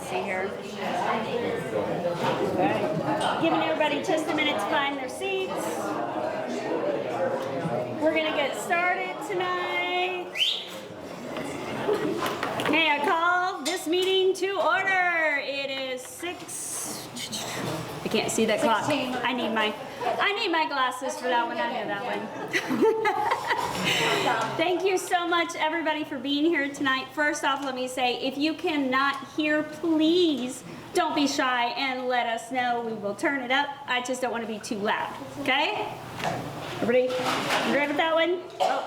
see here. Okay. Giving everybody just a minute to find their seats. We're going to get started tonight. Okay, I call this meeting to order. It is 6. I can't see that clock. I need my glasses for that one. I know that one. Thank you so much, everybody, for being here tonight. First off, let me say, if you cannot hear, please don't be shy and let us know. We will turn it up. I just don't want to be too loud. Okay? Everybody, you ready with that one? Oh,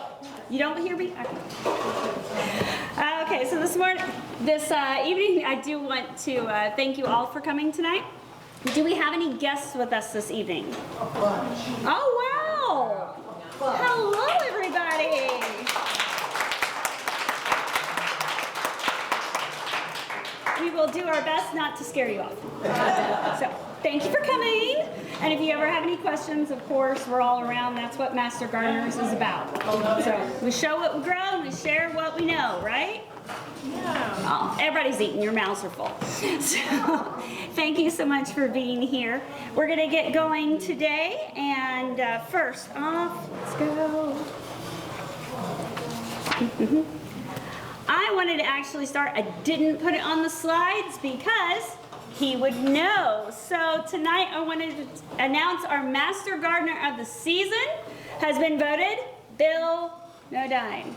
you don't hear me? Okay, so this evening, I do want to thank you all for coming tonight. Do we have any guests with us this evening? Oh, wow! Hello, everybody! We will do our best not to scare you off. So, thank you for coming. And if you ever have any questions, of course, we're all around. That's what Master Gardeners is about. So, we show what we grow and we share what we know, right? Yeah. Oh, everybody's eating. Your mouths are full. So, thank you so much for being here. We're going to get going today. And first off, let's go. I wanted to actually start. I didn't put it on the slides because he would know. So tonight I wanted to announce our Master Gardener of the Season has been voted Bill Nodine.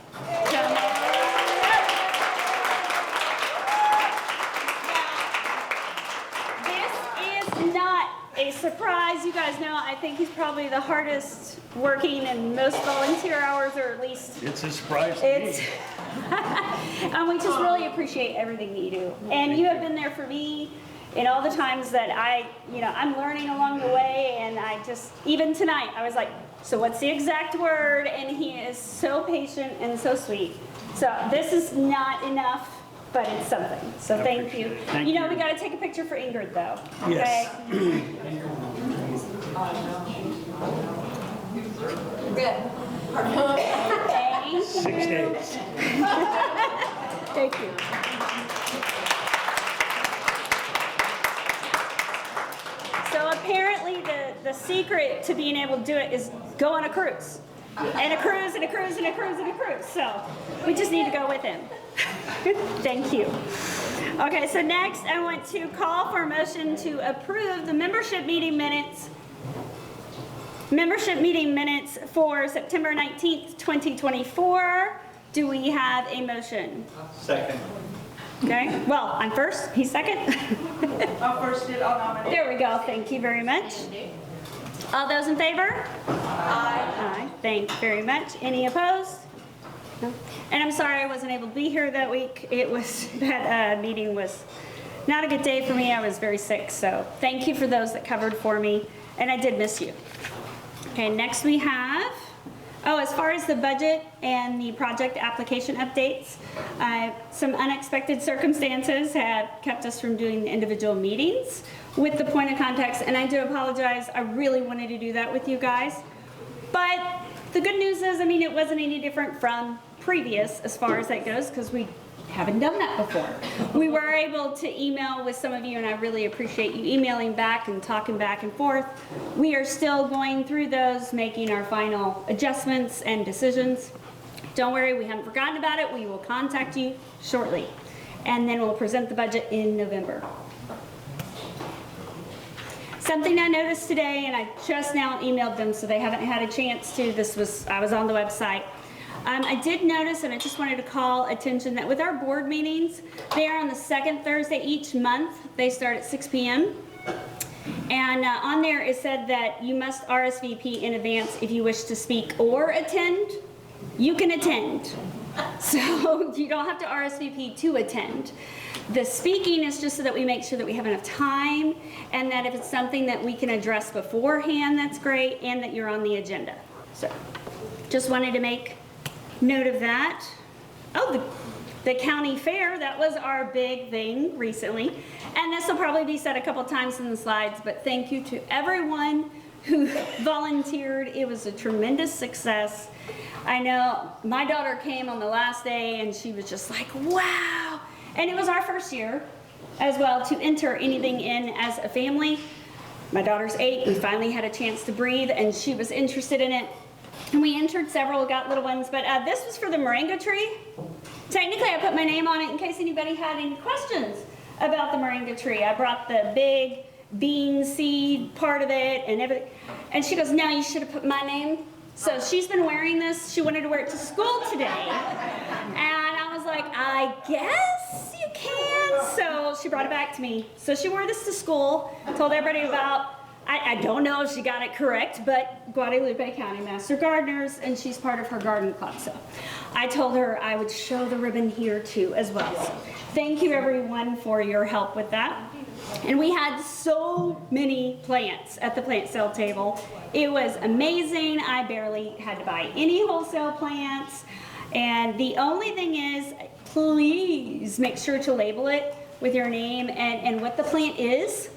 This is not a surprise. You guys know I think he's probably the hardest working and most volunteer hours, or at least it's a surprise to me. And we just really appreciate everything that you do. And you have been there for me in all the times that I'm learning along the way. And even tonight, I was like, so what's the exact word? And he is so patient and so sweet. So this is not enough, but it's something. So thank you. We got to take a picture for Ingrid, though. Yes. Okay? Good. 6 days. Thank you. So apparently the secret to being able to do it is go on a cruise. And a cruise and a cruise and a cruise and a cruise. So we just need to go with him. Thank you. Okay, so next I want to call for a motion to approve the membership meeting minutes for September 19th, 2024. Do we have a motion? Second. Okay, well, I'm first, he's second. I'll first do it, I'll nominate. There we go, thank you very much. All those in favor? Aye. Aye, thank you very much. Any opposed? No. And I'm sorry I wasn't able to be here that week. That meeting was not a good day for me. I was very sick, so thank you for those that covered for me, and I did miss you. Okay, next we have, as far as the budget and the project application updates, some unexpected circumstances have kept us from doing the individual meetings with the point of contacts, and I do apologize. I really wanted to do that with you guys. But the good news is, it wasn't any different from previous as far as that goes, because we haven't done that before. We were able to email with some of you, and I really appreciate you emailing back and talking back and forth. We are still going through those, making our final adjustments and decisions. Don't worry, we haven't forgotten about it. We will contact you shortly, and then we'll present the budget in November. Something I noticed today, and I just now emailed them, so they haven't had a chance to. I was on the website. I did notice, and I just wanted to call attention that with our board meetings, they are on the second Thursday each month. They start at 6 p.m. And on there it said that you must RSVP in advance if you wish to speak or attend. You can attend. So you don't have to RSVP to attend. The speaking is just so that we make sure that we have enough time, and that if it's something that we can address beforehand, that's great, and that you're on the agenda. So just wanted to make note of that. Oh, the county fair, that was our big thing recently. And this will probably be said a couple times in the slides, but thank you to everyone who volunteered. It was a tremendous success. I know my daughter came on the last day and she was just like, wow. And it was our first year. as well to enter anything in as a family. My daughter's 8. We finally had a chance to breathe, and she was interested in it. And we entered several, got little ones, but this was for the moringa tree. Technically, I put my name on it in case anybody had any questions about the moringa tree. I brought the big bean seed part of it and everything. And she goes, no, you should have put my name. So she's been wearing this. She wanted to wear it to school today. And I was like, I guess you can. So she brought it back to me. So she wore this to school, told everybody about, I don't know if she got it correct, but Guadalupe County Master Gardeners, and she's part of her garden club. So I told her I would show the ribbon here too as well. So thank you everyone for your help with that. And we had so many plants at the plant sale table. It was amazing. I barely had to buy any wholesale plants. And the only thing is, please make sure to label it with your name and what the plant is.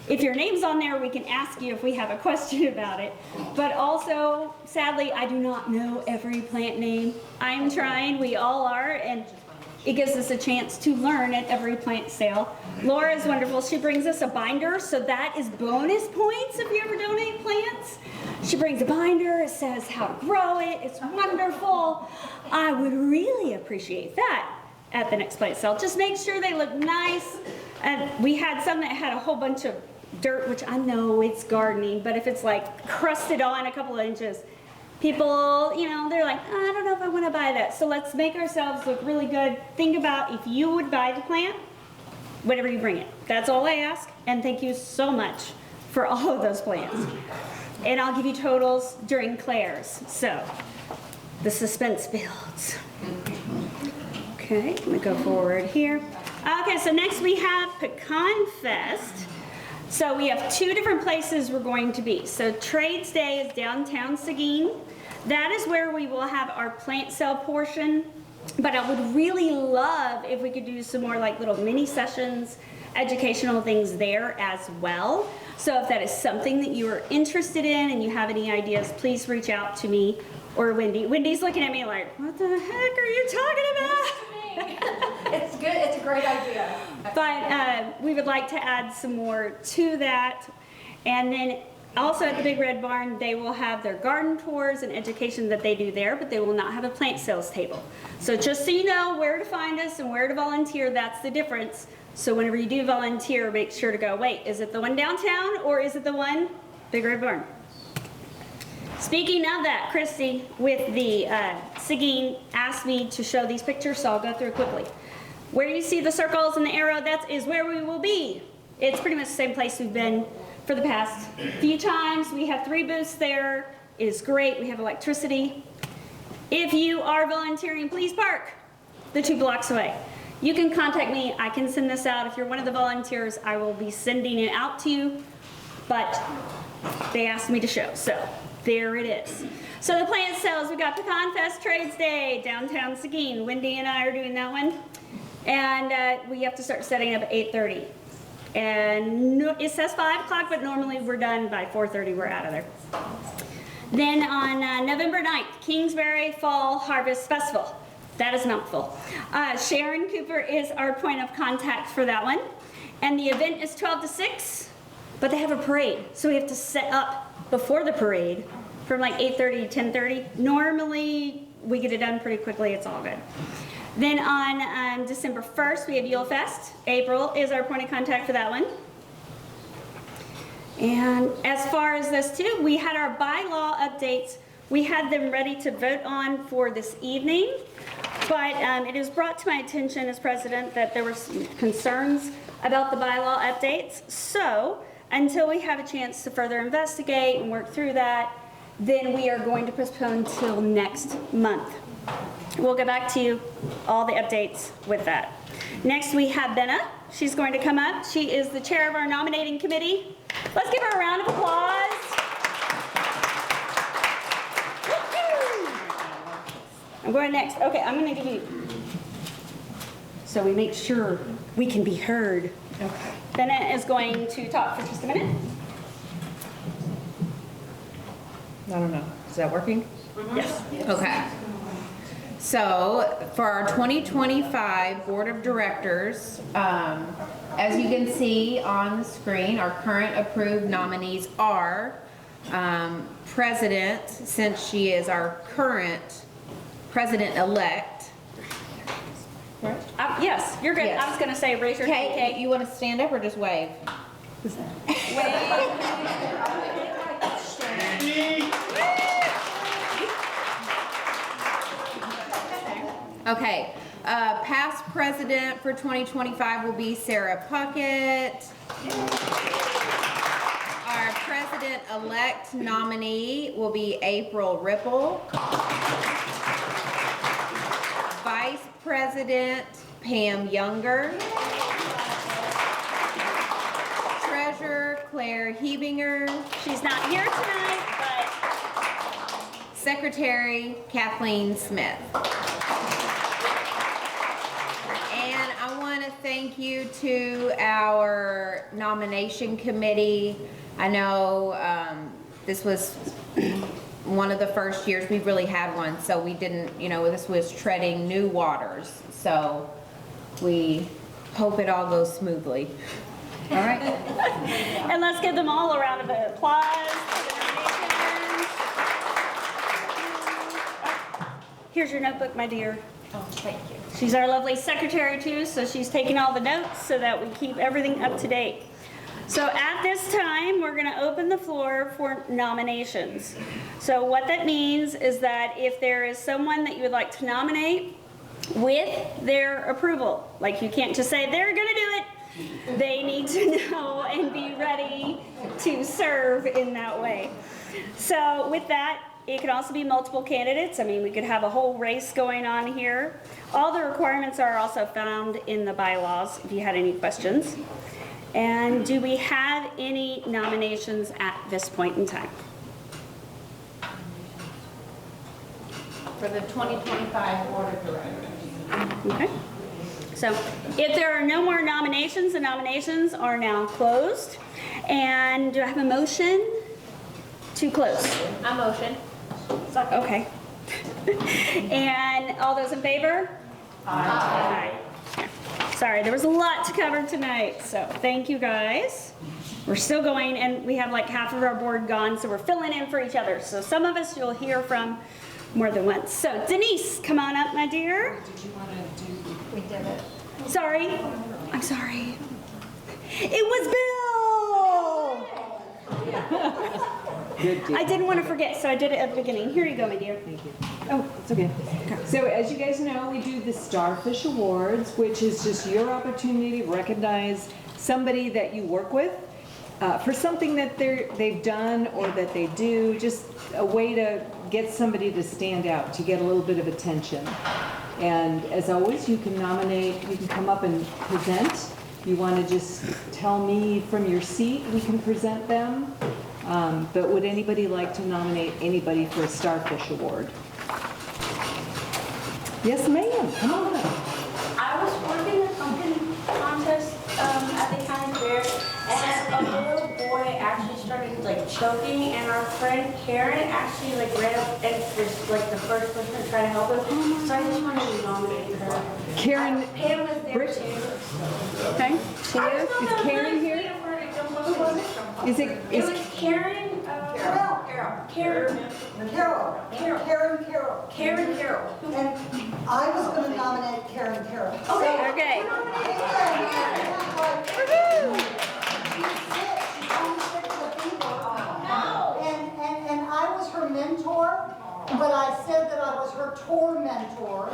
If your name's on there, we can ask you if we have a question about it. But also, sadly, I do not know every plant name. I'm trying, we all are, and it gives us a chance to learn at every plant sale. Laura is wonderful. She brings us a binder, so that is bonus points if you ever donate plants. She brings a binder. It says how to grow it. It's wonderful. I would really appreciate that at the next plant sale. Just make sure they look nice. And we had some that had a whole bunch of dirt, which I know it's gardening, but if it's like crusted on a couple of inches, people, you know, they're like, I don't know if I want to buy that. So let's make ourselves look really good. Think about if you would buy the plant, whenever you bring it. That's all I ask. And thank you so much for all of those plants. And I'll give you totals during Claire's. So the suspense builds. Okay, let me go forward here. Okay, so next we have Pecan Fest. So we have 2 different places we're going to be. So Trades Day is downtown Seguin. That is where we will have our plant sale portion. But I would really love if we could do some more like little mini sessions, educational things there as well. So if that is something that you are interested in and you have any ideas, please reach out to me or Wendy. Wendy's looking at me like, what the heck are you talking about? It's good. It's a great idea. But we would like to add some more to that. And then also at the Big Red Barn, they will have their garden tours and education that they do there, but they will not have a plant sales table. So just so you know where to find us and where to volunteer, that's the difference. So whenever you do volunteer, make sure to go, wait, is it the one downtown or is it the one Big Red Barn? Speaking of that, Christy with the Seguin asked me to show these pictures, so I'll go through quickly. Where you see the circles and the arrow, that is where we will be. It's pretty much the same place we've been for the past few times. We have 3 booths there. It is great. We have electricity. If you are volunteering, please park the 2 blocks away. You can contact me. I can send this out. If you're one of the volunteers, I will be sending it out to you. But they asked me to show, so there it is. So the plant sales, we got Pecan Fest Trades Day, downtown Seguin. Wendy and I are doing that one. And we have to start setting up at 8:30. And no, it says 5 o'clock, but normally we're done by 4:30, we're out of there. Then on November 9th, Kingsbury Fall Harvest Festival. That is a mouthful. Sharon Cooper is our point of contact for that one. And the event is 12 to 6, but they have a parade. So we have to set up before the parade from like 8:30 to 10:30. Normally, we get it done pretty quickly, it's all good. Then on December 1st, we have Yule Fest. April is our point of contact for that one. And as far as this too, we had our bylaw updates. We had them ready to vote on for this evening, but it was brought to my attention as president that there were some concerns about the bylaw updates. So until we have a chance to further investigate and work through that, then we are going to postpone till next month. We'll get back to you all the updates with that. Next we have Benna. She's going to come up. She is the chair of our nominating committee. Let's give her a round of applause. I'm going next. Okay, I'm going to give you, so we make sure we can be heard. Okay. Benna is going to talk for just a minute. I don't know. Is that working? Yes. Okay. So for our 2025 Board of Directors, as you can see on the screen, our current approved nominees are President, since she is our current President-elect. Yes, you're good. Yes. I was gonna say raise your hand, Okay, Kate. you want to stand up or just wave? Okay, past president for 2025 will be Sarah Puckett. Our president-elect nominee will be April Ripple. Vice President Pam Younger. Treasurer Claire Hebinger. She's not here tonight, Secretary Kathleen Smith. And I want to thank you to our nomination committee. I know this was one of the first years we've really had one, so we didn't, this was treading new waters. So we hope it all goes smoothly. All right. and let's give them all a round of applause for the nominations. Here's your notebook, my dear. Oh, thank you. She's our lovely secretary too, so she's taking all the notes so that we keep everything up to date. So at this time, we're gonna open the floor for nominations. So what that means is that if there is someone that you would like to nominate with their approval, like you can't just say, they're gonna do it. They need to know and be ready to serve in that way. So with that, it can also be multiple candidates. I mean, we could have a whole race going on here. All the requirements are also found in the bylaws if you had any questions. And do we have any nominations at this point in time? For the 2025 Board of Directors. Okay. So if there are no more nominations, the nominations are now closed. And do I have a motion to close? I motion. Okay. And all those in favor? Aye. Sorry, there was a lot to cover tonight, so thank you guys. We're still going, and we have like half of our board gone, so we're filling in for each other. So some of us you'll hear from more than once. So Denise, come on up, my dear. We did it. Sorry, I'm sorry. It was Bill! I didn't want to forget, so I did it at the beginning. Here you go, my dear. Thank you. Oh, it's okay. So as you guys know, we do the Starfish Awards, which is just your opportunity to recognize somebody that you work with for something that they've done or that they do, just a way to get somebody to stand out, to get a little bit of attention. And as always, you can nominate, you can come up and present. You want to just tell me from your seat, we can present them. But would anybody like to nominate anybody for a Starfish Award? Yes, ma'am, come on up. I was working a pumpkin contest at the county fair, and a little boy actually started like choking, and our friend Karen actually like ran up and was like the first person to try to help him. So I just wanted to nominate her. Karen, Pam was there Britt- too. Okay. Is Karen here? Who was it? Is it, It is, was Karen. Karen. Carol. And I was going to nominate Karen Carroll. Okay. And I was her mentor, but I said that I was her tour mentor.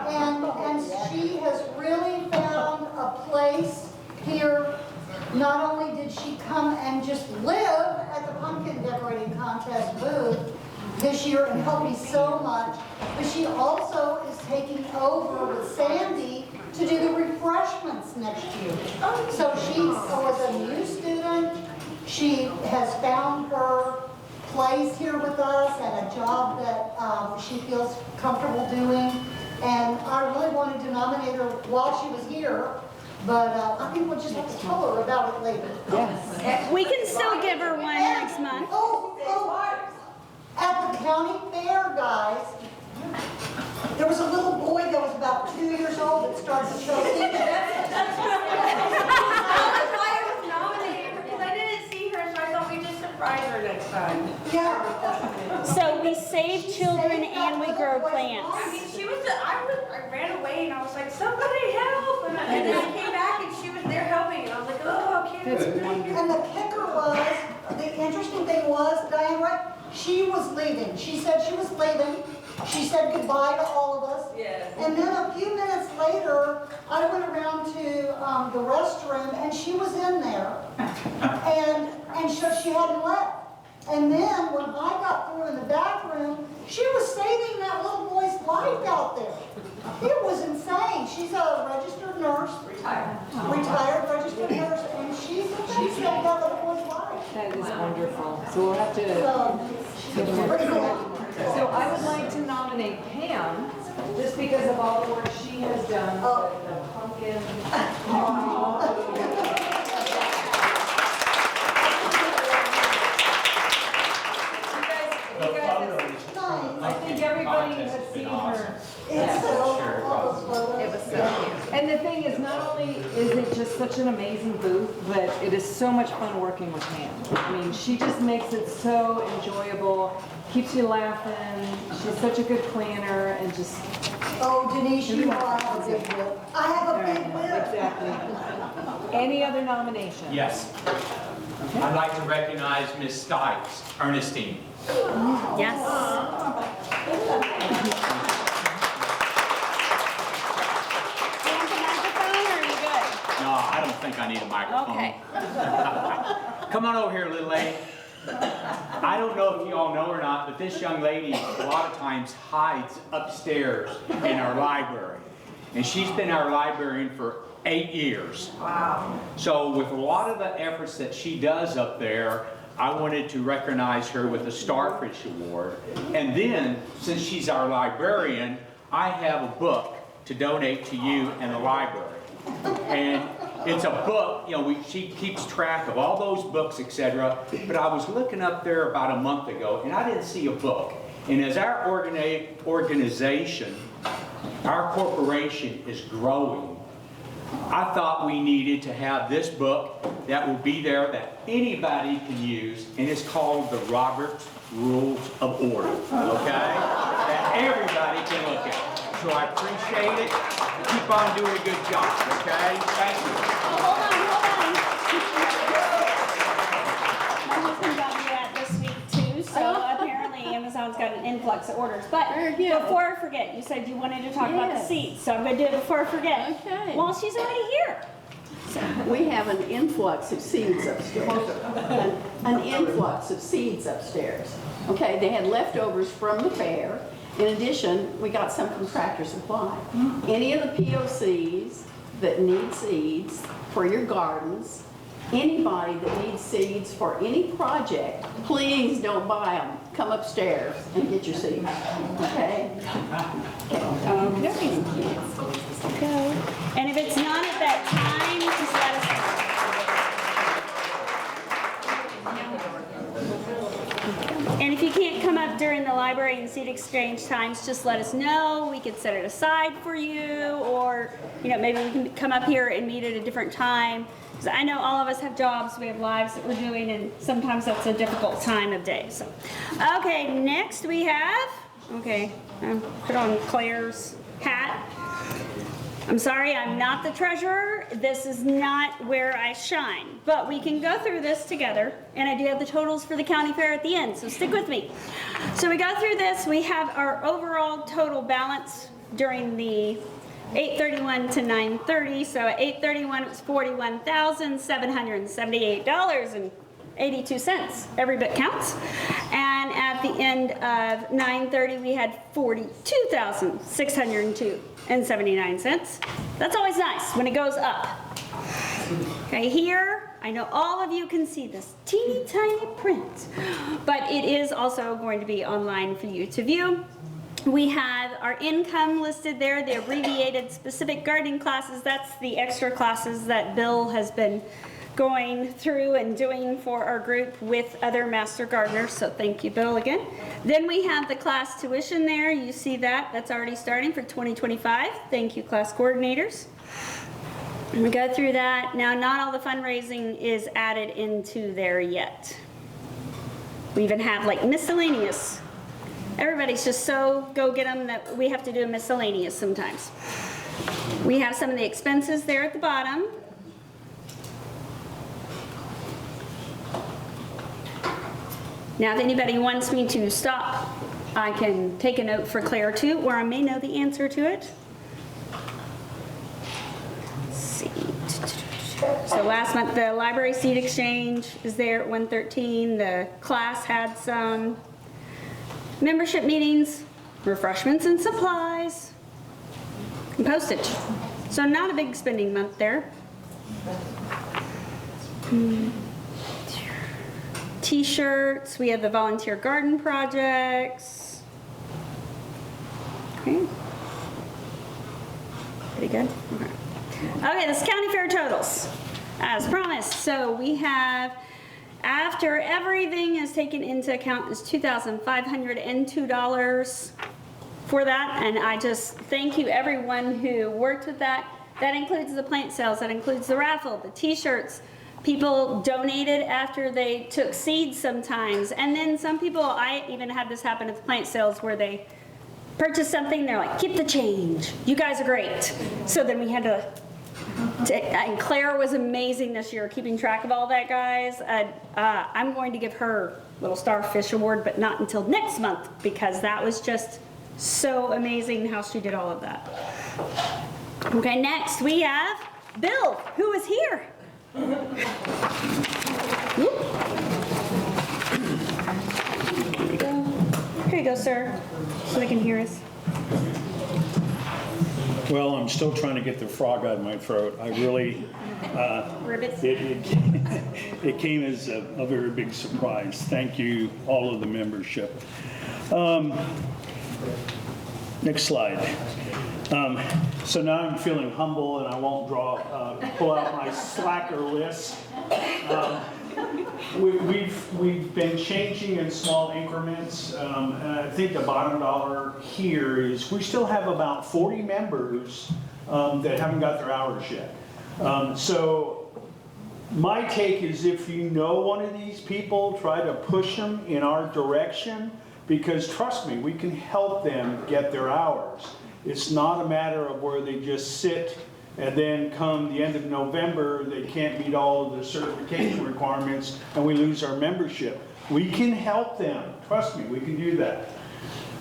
And she has really found a place here. Not only did she come and just live at the pumpkin decorating contest booth this year and help me so much, but she also is taking over with Sandy to do the refreshments next year. So she was a new student. She has found her place here with us and a job that she feels comfortable doing. And I really wanted to nominate her while she was here. But I think we'll just have to tell her about it later. yes. We can still give her one next month. At the county fair, guys, there was a little boy that was about 2 years old that started choking. That's why I was nominated, because I didn't see her, so I thought we'd just surprise her next time. Yeah. So we save children and we grow I plants. mean, I ran away and I was like, somebody help! And then I came back and she was there helping, and I was like, oh, okay. And the kicker was, the interesting thing was, Diane, right? She was leaving. She said she was leaving. She said goodbye to all of us. Yes. And then a few minutes later, I went around to the restroom and she was in there. And so she hadn't left. And then when I got through in the bathroom, she was saving that little boy's life out there. It was insane. She's a registered nurse. Retired registered nurse. And she saved that little boy's life. That is wonderful. So we'll have to, So, pretty cool. so I would like to nominate Pam, just because of all the work she has done, the pumpkin. The photo is I think everybody has seen her. It's so, It was so cute. And the thing is, not only is it just such an amazing booth, but it is so much fun working with Pam. I mean, she just makes it so enjoyable, keeps you laughing. She's such a good planner and just. oh, Denise, you know I have a big whip. I have a big whip. Exactly. Any other nominations? Yes. I'd like to recognize Ms. Stipes, Ernestine. Yes. Do you want the microphone or are you good? No, I don't think I need a microphone. Okay. Come on over here, little lady. I don't know if you all know or not, but this young lady a lot of times hides upstairs in our library. And she's been our librarian for 8 years. Wow. So with a lot of the efforts that she does up there, I wanted to recognize her with the Starfish Award. And then, since she's our librarian, I have a book to donate to you and the library. And it's a book, you know, she keeps track of all those books, etc. But I was looking up there about a month ago, and I didn't see a book. And as our organization, our corporation is growing, I thought we needed to have this book that will be there that anybody can use, and it's called the Robert's Rules of Order, okay? That everybody can look at. So I appreciate it. Keep on doing a good job, okay? Thank you. Oh, hold on. My husband got me that this week too, so apparently Amazon's got an influx of orders. But before I forget, you said you wanted to talk about the seeds, so I'm gonna do it before I forget. Okay. Well, she's already here. We have an influx of seeds upstairs. An influx of seeds upstairs. Okay, they had leftovers from the fair. In addition, we got some from Tractor Supply. Any of the POCs that need seeds for your gardens, anybody that needs seeds for any project, please don't buy them. Come upstairs and get your seeds, okay? Okay. And if it's not at that time, just let us know. And if you can't come up during the library and seed exchange times, just let us know. We could set it aside for you, or maybe we can come up here and meet at a different time. Because I know all of us have jobs, we have lives that we're doing, and sometimes that's a difficult time of day. So, okay, next we have. Okay, put on Claire's hat. I'm sorry, I'm not the treasurer. This is not where I shine. But we can go through this together, and I do have the totals for the county fair at the end, so stick with me. So we go through this, we have our overall total balance during the 8/31 to 9/30. So at 8/31 it was $41,778.82. Every bit counts. And at the end of 9/30 we had $42,602.79. That's always nice when it goes up. Okay, here, I know all of you can see this teeny tiny print, but it is also going to be online for you to view. We have our income listed there, the abbreviated specific gardening classes. That's the extra classes that Bill has been going through and doing for our group with other Master Gardeners, so thank you, Bill, again. Then we have the class tuition there. You see that. That's already starting for 2025. Thank you, class coordinators. We go through that. Now, not all the fundraising is added into there yet. We even have like miscellaneous. Everybody's just so go get them that we have to do a miscellaneous sometimes. We have some of the expenses there at the bottom. Now, if anybody wants me to stop, I can take a note for Claire too, or I may know the answer to it. Let's see. So last month, the library seat exchange is there at 113. The class had some membership meetings, refreshments and supplies, and postage. So not a big spending month there. T-shirts, we have the volunteer garden projects. Okay. Pretty good. Okay. Okay, this county fair totals, as promised. So we have, after everything is taken into account, is $2,502 for that. And I just thank you everyone who worked with that. That includes the plant sales, that includes the raffle, the t-shirts. People donated after they took seeds sometimes. And then some people, I even had this happen at the plant sales where they purchased something, they're like, keep the change. You guys are great. So then we had to and Claire was amazing this year, keeping track of all that, guys. I'm going to give her little Starfish Award, but not until next month, because that was just so amazing how she did all of that. Okay, next we have Bill, who is here. Here you go, sir, so they can hear us. Well, I'm still trying to get the frog out of my throat. I really, Ribbits. it came as a very big surprise. Thank you, all of the membership. Next slide. So now I'm feeling humble and I won't pull out my slacker list. We've been changing in small increments, and I think the bottom dollar here is we still have about 40 members that haven't got their hours yet. So my take is, if you know one of these people, try to push them in our direction, because trust me, we can help them get their hours. It's not a matter of where they just sit and then come the end of November, they can't meet all of the certification requirements and we lose our membership. We can help them. Trust me, we can do that.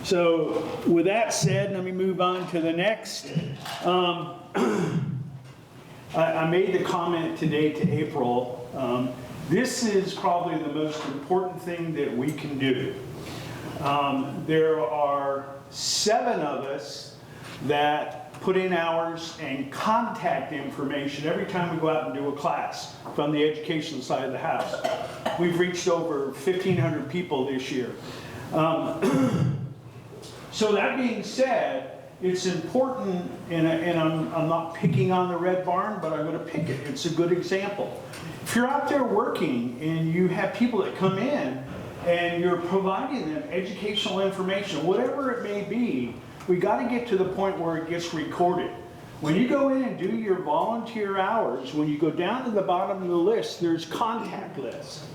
So with that said, let me move on to the next. I made the comment today to April. This is probably the most important thing that we can do. There are 7 of us that put in hours and contact information every time we go out and do a class from the education side of the house. We've reached over 1,500 people this year. So that being said, it's important, and I'm not picking on the Red Barn, but I'm going to pick it. It's a good example. If you're out there working and you have people that come in and you're providing them educational information, whatever it may be, we got to get to the point where it gets recorded. When you go in and do your volunteer hours, when you go down to the bottom of the list, there's contact lists.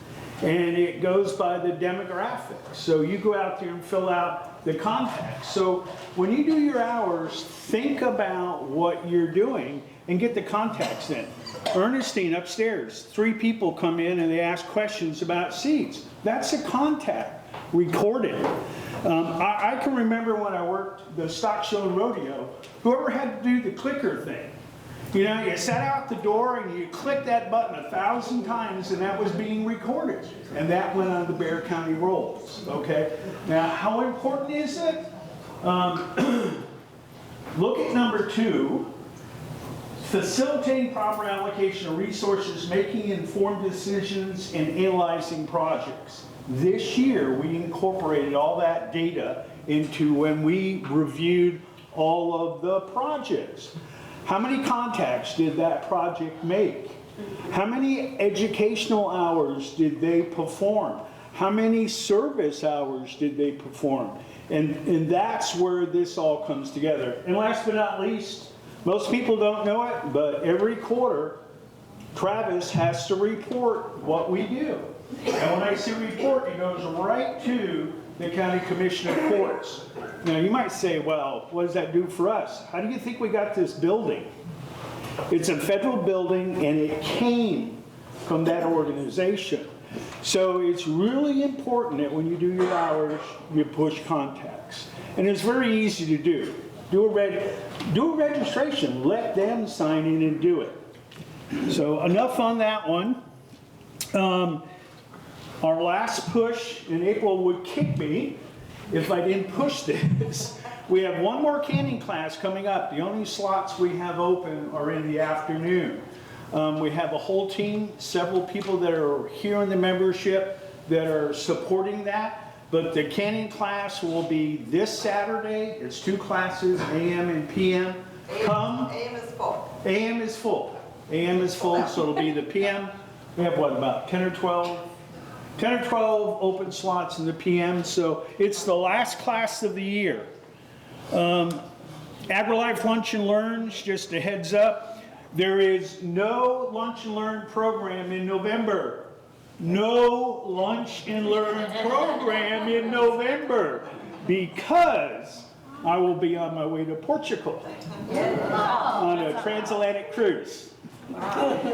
And it goes by the demographics. So you go out there and fill out the contacts. So when you do your hours, think about what you're doing and get the contacts in. Ernestine upstairs, 3 people come in and they ask questions about seeds. That's a contact, recorded. I can remember when I worked the stock show and rodeo, whoever had to do the clicker thing. You know, you sat out the door and you clicked that button 1,000 times and that was being recorded. And that went on the Bexar County rolls, okay? Now, how important is it? Look at number 2. Facilitating proper allocation of resources, making informed decisions, and analyzing projects. This year, we incorporated all that data into when we reviewed all of the projects. How many contacts did that project make? How many educational hours did they perform? How many service hours did they perform? And that's where this all comes together. And last but not least, most people don't know it, but every quarter, Travis has to report what we do. And when I say report, it goes right to the County Commission of Courts. Now, you might say, well, what does that do for us? How do you think we got this building? It's a federal building, and it came from that organization. So it's really important that when you do your hours, you push contacts. And it's very easy to do. Do a registration. Let them sign in and do it. So enough on that one. Our last push, and April would kick me if I didn't push this. We have one more canning class coming up. The only slots we have open are in the afternoon. We have a whole team, several people that are here in the membership that are supporting that. But the canning class will be this Saturday. It's 2 classes, AM and PM. Come. AM is full. AM is full. AM is full, so it'll be the PM. We have what, about 10 or 12 open slots in the PM. So it's the last class of the year. AgriLife Lunch and Learns, just a heads up, there is no Lunch and Learn program in November. No Lunch and Learn program in November because I will be on my way to Portugal on a transatlantic cruise.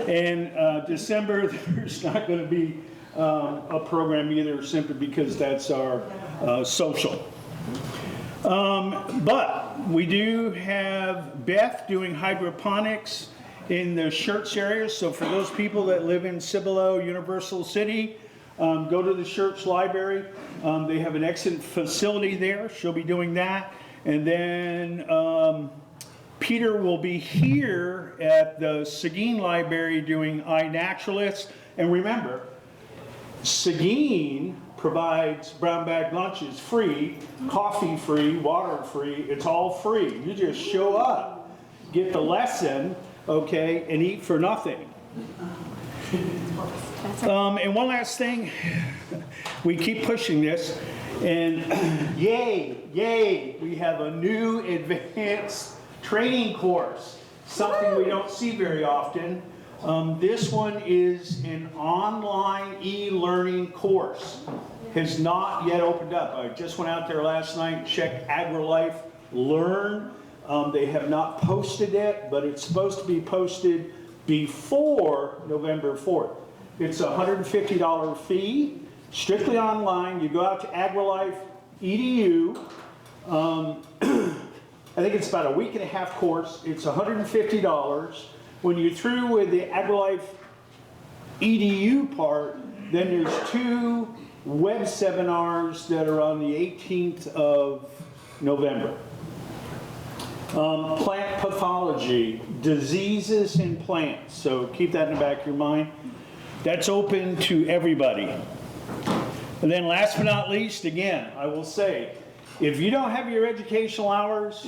And December, there's not going to be a program either, simply because that's our social. But we do have Beth doing hydroponics in the Schertz area. So for those people that live in Cibolo, Universal City, go to the Schertz Library. They have an excellent facility there. She'll be doing that. And then Peter will be here at the Seguin Library doing iNaturalist. And remember, Seguin provides brown bag lunches free, coffee free, water free. It's all free. You just show up, get the lesson, okay, and eat for nothing. And one last thing, we keep pushing this, and yay, we have a new advanced training course, something we don't see very often. This one is an online e-learning course. Has not yet opened up. I just went out there last night, checked AgriLife Learn. They have not posted it, but it's supposed to be posted before November 4th. It's a $150 fee, strictly online. You go out to AgriLife EDU. I think it's about a week and a half course. It's $150. When you're through with the AgriLife EDU part, then there's 2 web seminars that are on the 18th of November. Plant pathology, diseases in plants. So keep that in the back of your mind. That's open to everybody. And then last but not least, again, I will say, if you don't have your educational hours,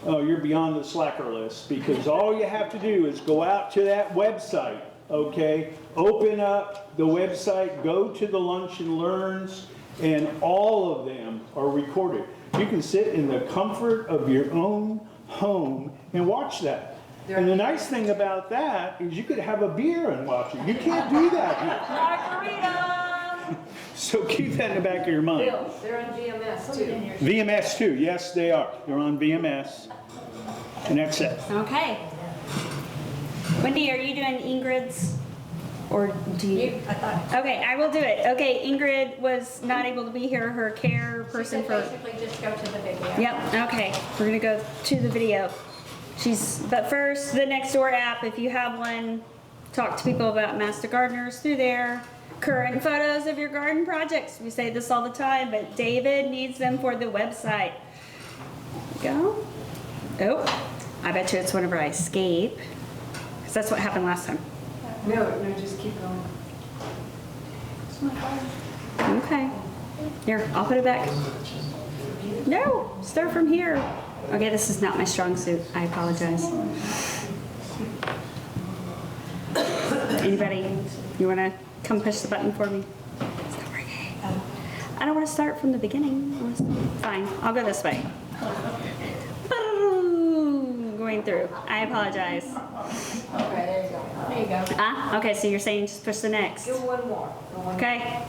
you're beyond the slacker list, because all you have to do is go out to that website, okay? Open up the website, go to the Lunch and Learns, and all of them are recorded. You can sit in the comfort of your own home and watch that. And the nice thing about that is you could have a beer and watch it. You can't do that here. Margarita! So keep that in the back of your mind. Bill, they're on GMS too. VMS too, yes they are. They're on VMS. And that's it. Okay. Wendy, are you doing Ingrid's? Or do you? I thought. Okay, I will do it. Okay, Ingrid was not able to be here, her care person She for. said basically just go to the video. Yep, okay, we're gonna go to the video. But first, the Nextdoor app, if you have one, talk to people about Master Gardeners through there. Current photos of your garden projects. We say this all the time, but David needs them for the website. Go. Oh, I bet you it's whenever I escape, because that's what happened last time. No, just keep going. Okay. Here, I'll put it back. No, start from here. Okay, this is not my strong suit. I apologize. Anybody, you wanna come push the button for me? It's not working. I don't wanna start from the beginning. Fine, I'll go this way. Boom, going through. I apologize. Okay, there you go. There you go. Ah, okay, so you're saying just push the next. Do one more. Do one more. Okay,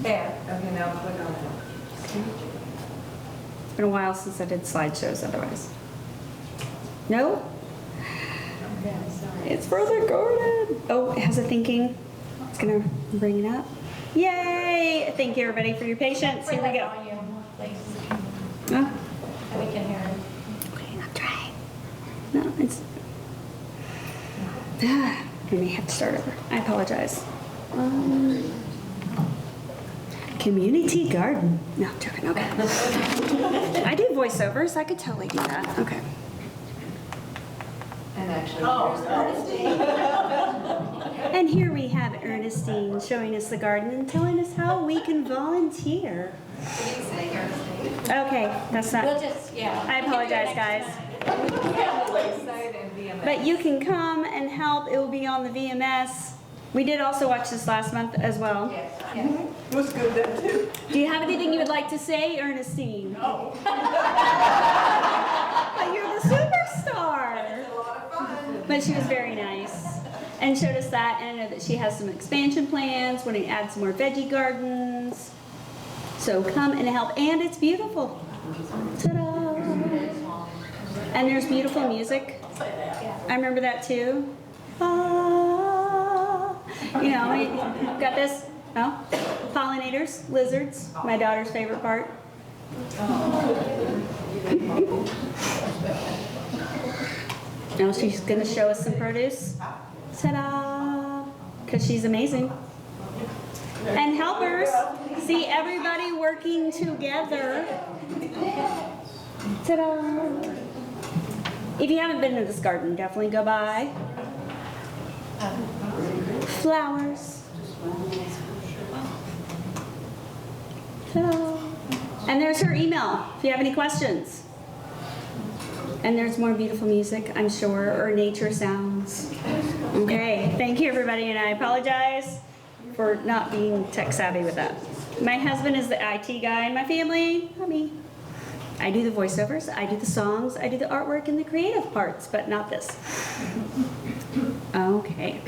There. Okay, now click on it. it's been a while since I did slideshows otherwise. No? Okay, sorry. It's further recorded. Oh, it has a thinking. It's gonna bring it up. Yay! Thank you everybody for your patience. Here we go. Oh, We can hear it. okay, I'm trying. No, it's. I may have to start over. I apologize. Community garden. No, I'm joking. Okay. I do voiceovers. I could totally do that. Okay. And actually, And here we have Ernestine showing us the garden and telling us how we can volunteer. Okay, that's We'll not, just, yeah. I apologize, guys. Lakeside and VMS. But you can come and help. It will be on the VMS. We did also watch this last month as well. Yes, yes. It was good then too. Do you have anything you would like to say, Ernestine? No. But you're the superstar. A lot of fun. But she was very nice and showed us that, and I know that she has some expansion plans, wanting to add some more veggie gardens. So come and help, and it's beautiful. Ta-da! And there's beautiful music. I remember that too. Ah, you know, we got this. Oh, pollinators, lizards, my daughter's favorite part. Now she's gonna show us some produce. Ta-da! Because she's amazing. And helpers, see everybody working together. Ta-da! If you haven't been to this garden, definitely go by. Flowers. Ta-da! And there's her email if you have any questions. And there's more beautiful music, I'm sure, or nature sounds. Okay, thank you everybody, and I apologize for not being tech savvy with that. My husband is the IT guy in my family, not me. I do the voiceovers, I do the songs, I do the artwork and the creative parts, but not this. Okay.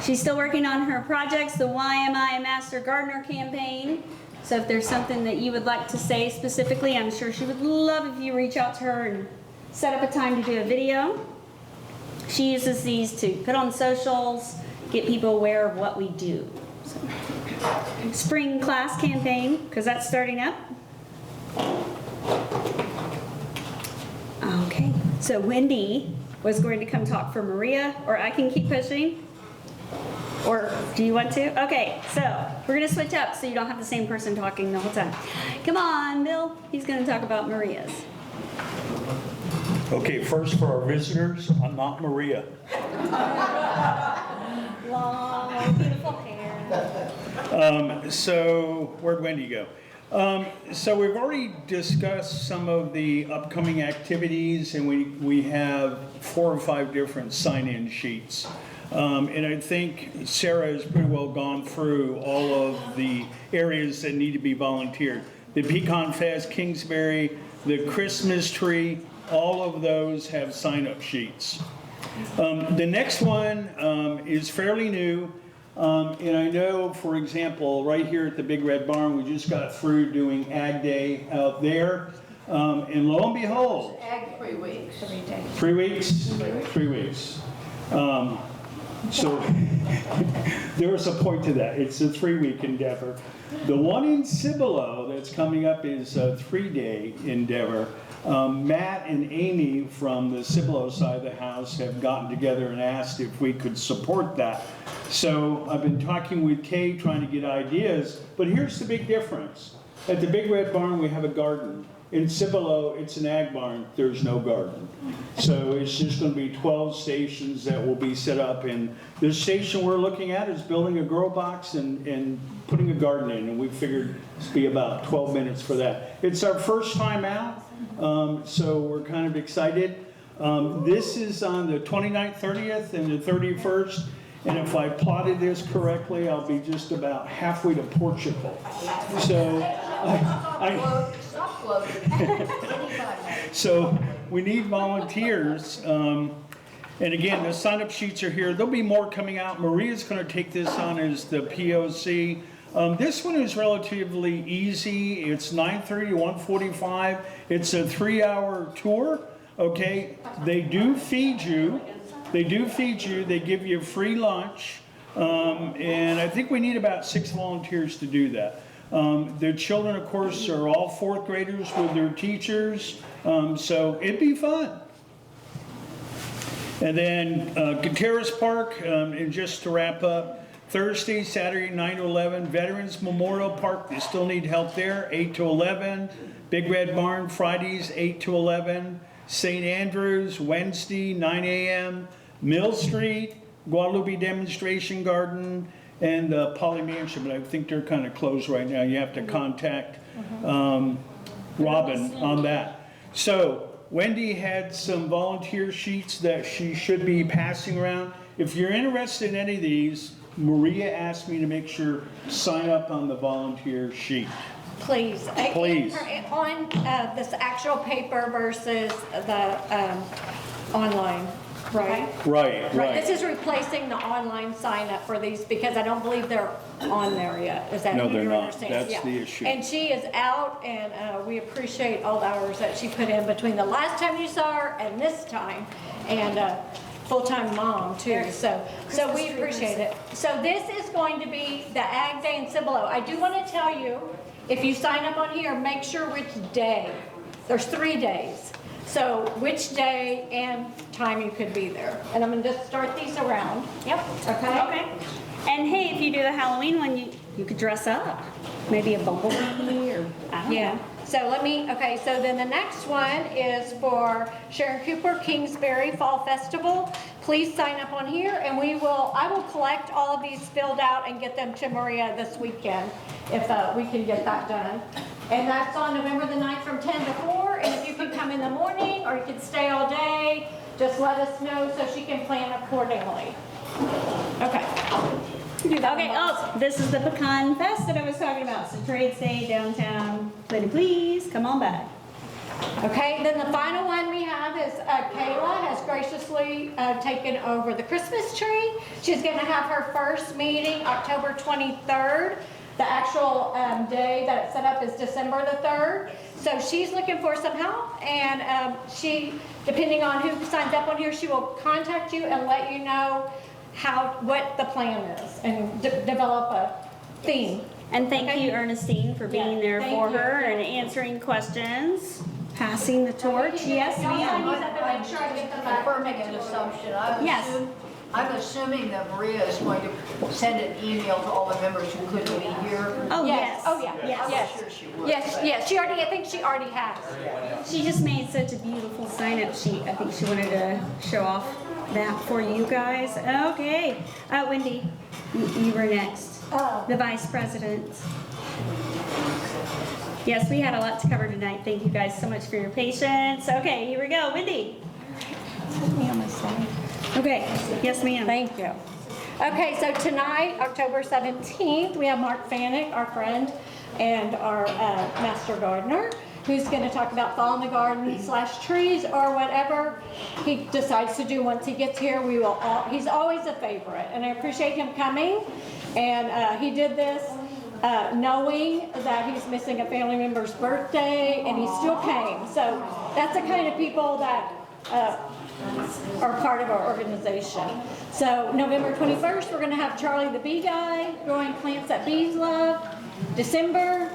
She's still working on her projects, the Why Am I a Master Gardener campaign. So if there's something that you would like to say specifically, I'm sure she would love if you reach out to her and set up a time to do a video. She uses these to put on socials, get people aware of what we do. So, spring class campaign, because that's starting up. Okay, so Wendy was going to come talk for Maria, or I can keep pushing. Or do you want to? Okay, so we're gonna switch up so you don't have the same person talking the whole time. Come on, Bill. He's gonna talk about Maria's. Okay, first for our visitors, I'm not Maria. Long, beautiful hair. So where'd Wendy go? So we've already discussed some of the upcoming activities, and we have 4 or 5 different sign-in sheets. And I think Sarah has pretty well gone through all of the areas that need to be volunteered. The Pecan Fest, Kingsbury, the Christmas tree, all of those have sign-up sheets. The next one is fairly new. And I know, for example, right here at the Big Red Barn, we just got through doing Ag Day out there. And lo and behold, Ag 3 weeks. 3 weeks? 3 weeks. So there's a point to that. It's a 3-week endeavor. The one in Cibolo that's coming up is a 3-day endeavor. Matt and Amy from the Cibolo side of the house have gotten together and asked if we could support that. So I've been talking with Kay, trying to get ideas, but here's the big difference. At the Big Red Barn, we have a garden. In Cibolo, it's an ag barn, there's no garden. So it's just gonna be 12 stations that will be set up, and the station we're looking at is building a grow box and putting a garden in, and we figured it'd be about 12 minutes for that. It's our first time out, so we're kind of excited. This is on the 29th, 30th, and the 31st, And if I plotted this correctly, I'll be just about halfway to Portugal. So, Stop floating. so we need volunteers. And again, the sign-up sheets are here. There'll be more coming out. Maria's going to take this on as the POC. This one is relatively easy. It's 9:30 to 1:45. It's a 3-hour tour, okay? They do feed you. They give you free lunch. And I think we need about 6 volunteers to do that. The children, of course, are all 4th graders with their teachers. So it'd be fun. And then Gutierrez Park, and just to wrap up, Thursday, Saturday, 9 to 11. Veterans Memorial Park, they still need help there, 8 to 11. Big Red Barn, Fridays, 8 to 11. St. Andrews, Wednesday, 9 a.m. Mill Street, Guadalupe Demonstration Garden, and Poly Mansion, but I think they're kind of closed right now. You have to contact Robin on that. So Wendy had some volunteer sheets that she should be passing around. If you're interested in any of these, Maria asked me to make sure, sign up on the volunteer sheet. Please. Please. On this actual paper versus the online, right? Right. This is replacing the online sign up for these because I don't believe they're on there yet. Is that No, your they're not. understanding? That's Yeah. the issue. And she is out, and we appreciate all the hours that she put in between the last time you saw her and this time, and full-time mom too. So we appreciate it. So this is going to be the Ag Day in Cibolo. I do want to tell you, if you sign up on here, make sure which day. There's 3 days. So which day and time you could be there. And I'm going to just start these around. Yep. Okay? And hey, if you do the Halloween one, you could dress up. Maybe a bumblebee or, I don't Yeah. know. So so then the next one is for Sharon Cooper Kingsbury Fall Festival. Please sign up on here and I will collect all of these filled out and get them to Maria this weekend if we can get that done. And that's on November the 9th from 10 to 4. And if you can come in the morning or you can stay all day, just let us know so she can plan accordingly. Okay. Okay, this is the Pecan Fest that I was talking about. So Trade Day downtown. Please come on back. Okay, then the final one we have is Kayla has graciously taken over the Christmas tree. She's going to have her first meeting October 23rd. The actual day that it's set up is December the 3rd. So she's looking for some help, and she, depending on who signs up on here, she will contact you and let you know what the plan is and develop a theme. And thank you, Ernestine, for being there thank for you. her and answering questions, passing the torch. Yes, Y'all sign ma'am. these up and make sure I get them back. Confirming an assumption. Yes. I'm assuming that Maria is going to send an email to all the members who couldn't be here. Oh, yes. Oh, yeah, I'm yes. sure she would. Yes, yes, I think she already has. She just made such a beautiful sign-up sheet. I think she wanted to show off that for you guys. Okay. Wendy, you were next. Oh. The vice president. Yes, we had a lot to cover tonight. Thank you guys so much for your patience. Okay, here we go. Wendy. Put me on my slide. Okay. Yes, ma'am. Thank you. Okay, so tonight, October 17th, we have Mark Fanek, our friend and our master gardener, who's going to talk about fall in the garden / trees or whatever he decides to do once he gets here. He's always a favorite, and I appreciate him coming. And he did this knowing that he's missing a family member's birthday, and he still came. So that's the kind of people that are part of our organization. So November 21st, we're going to have Charlie the Bee Guy growing plants that bees love. December,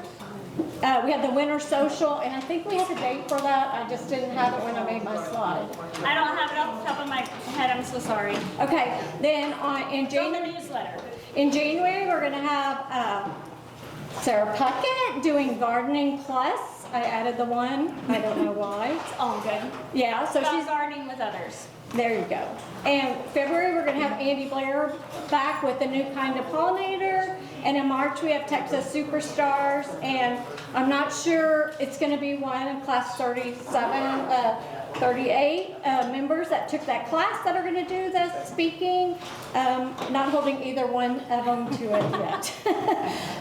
we have the winter social, and I think we have a date for that. I just didn't have it when I made my slide. I don't have it off the top of my head. I'm so sorry. Okay, then in Join the January, newsletter. we're going to have Sarah Puckett doing Gardening Plus. I added the one. I don't know why. It's all good. Yeah, so About she's gardening with others. there. You go. And February we're going to have Andy Blair back with a new kind of pollinator. And in March we have Texas Superstars and I'm not sure it's gonna be one of class 38 members that took that class that are gonna do the speaking. Not holding either one of them to it yet.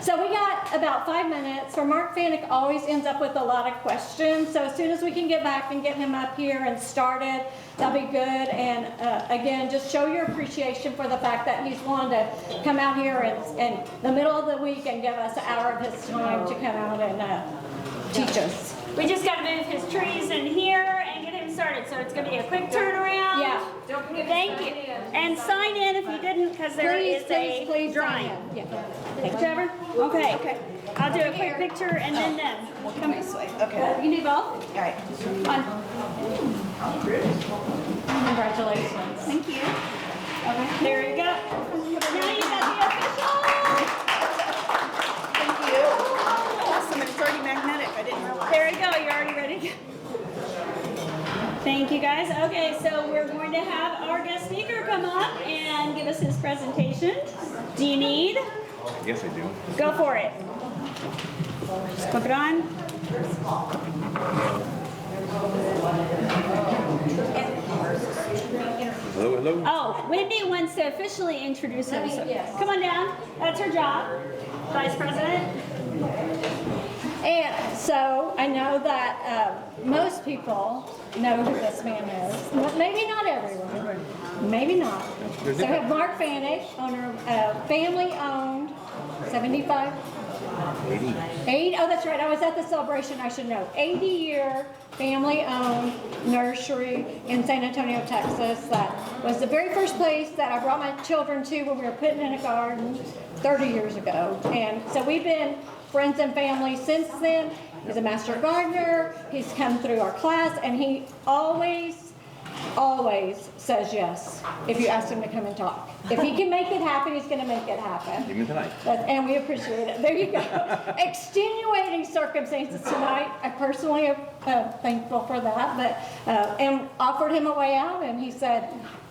So we got about 5 minutes. For Mark Fanick always ends up with a lot of questions. So as soon as we can get back and get him up here and started, that'll be good. And again, just show your appreciation for the fact that he's willing to come out here and the middle of the week and give us an hour of his time to come out and teach us. We just gotta move his trees in here and get him started, so it's gonna be a quick turnaround. Yeah. Thank you. And sign in if you didn't, because there is a drawing. sign in. Yeah. Trevor? Okay. I'll do a quick picture and then them. Come this way. Okay. You can do both? All right. Come on. Congratulations. Thank you. Okay. There you go. Now you got the official. Thank you. Awesome, it's already magnetic, I didn't realize. There you go, you're already ready. Thank you guys. Okay, so we're going to have our guest speaker come up and give us his presentation. Do you need? Yes, I do. Go for it. Just clip it on. Hello, hello. Oh, Wendy wants to officially introduce herself. Come on down. That's her job. Vice President. And so I know that most people know who this man is. Maybe not everyone. Maybe not. So we have Mark Fanick, owner of family-owned 75. 80. Oh, that's right. I was at the celebration. I should know. 80-year family-owned nursery in San Antonio, Texas. That was the very first place that I brought my children to when we were putting in a garden 30 years ago. And so we've been friends and family since then. He's a master gardener. He's come through our class, and he always says yes if you ask him to come and talk. If he can make it happen, he's going to make it happen. Even tonight. And we appreciate it. There you go. Extenuating circumstances tonight. I personally am thankful for that, but and offered him a way out, and he said,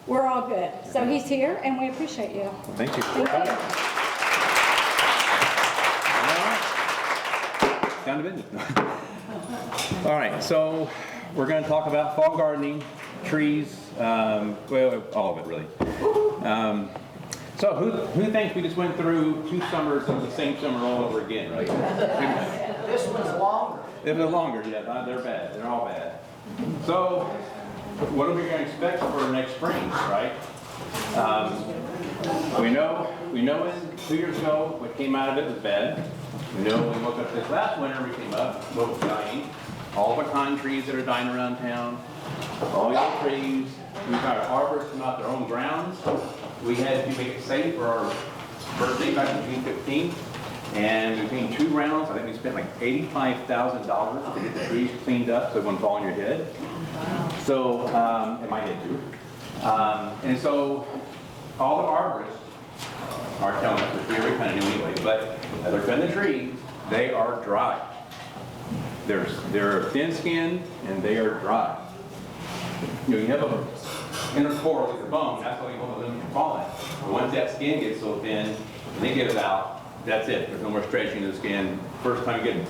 we're all good. So he's here, and we appreciate you. Thank you. Thank you. Down to business. All right, so we're going to talk about fall gardening, trees, well, all of it really. So who thinks we just went through 2 summers of the same summer all over again, right? This one's longer. If they're longer, yeah, they're bad. They're all bad. So what are we going to expect for next spring, right? We know in 2 years ago what came out of it was bad. We know when we woke up this last winter, we came up, what was dying. All the pine trees that are dying around town, all the other trees. We've got arborists come out their own grounds. We had to make it safe for our birthday back in June 15th. And between 2 rounds, I think we spent like $85,000 to get the trees cleaned up so it wouldn't fall on your head. So, and my head too. And so all the arborists are telling us, which we already kind of knew anyway, but as they're cutting the trees, they are dry. They're thin-skinned and they are dry. You have a inner core with your bone, that's how you hold them from falling. But once that skin gets so thin, and they get it out, that's it. There's no more stretching of the skin. First time you get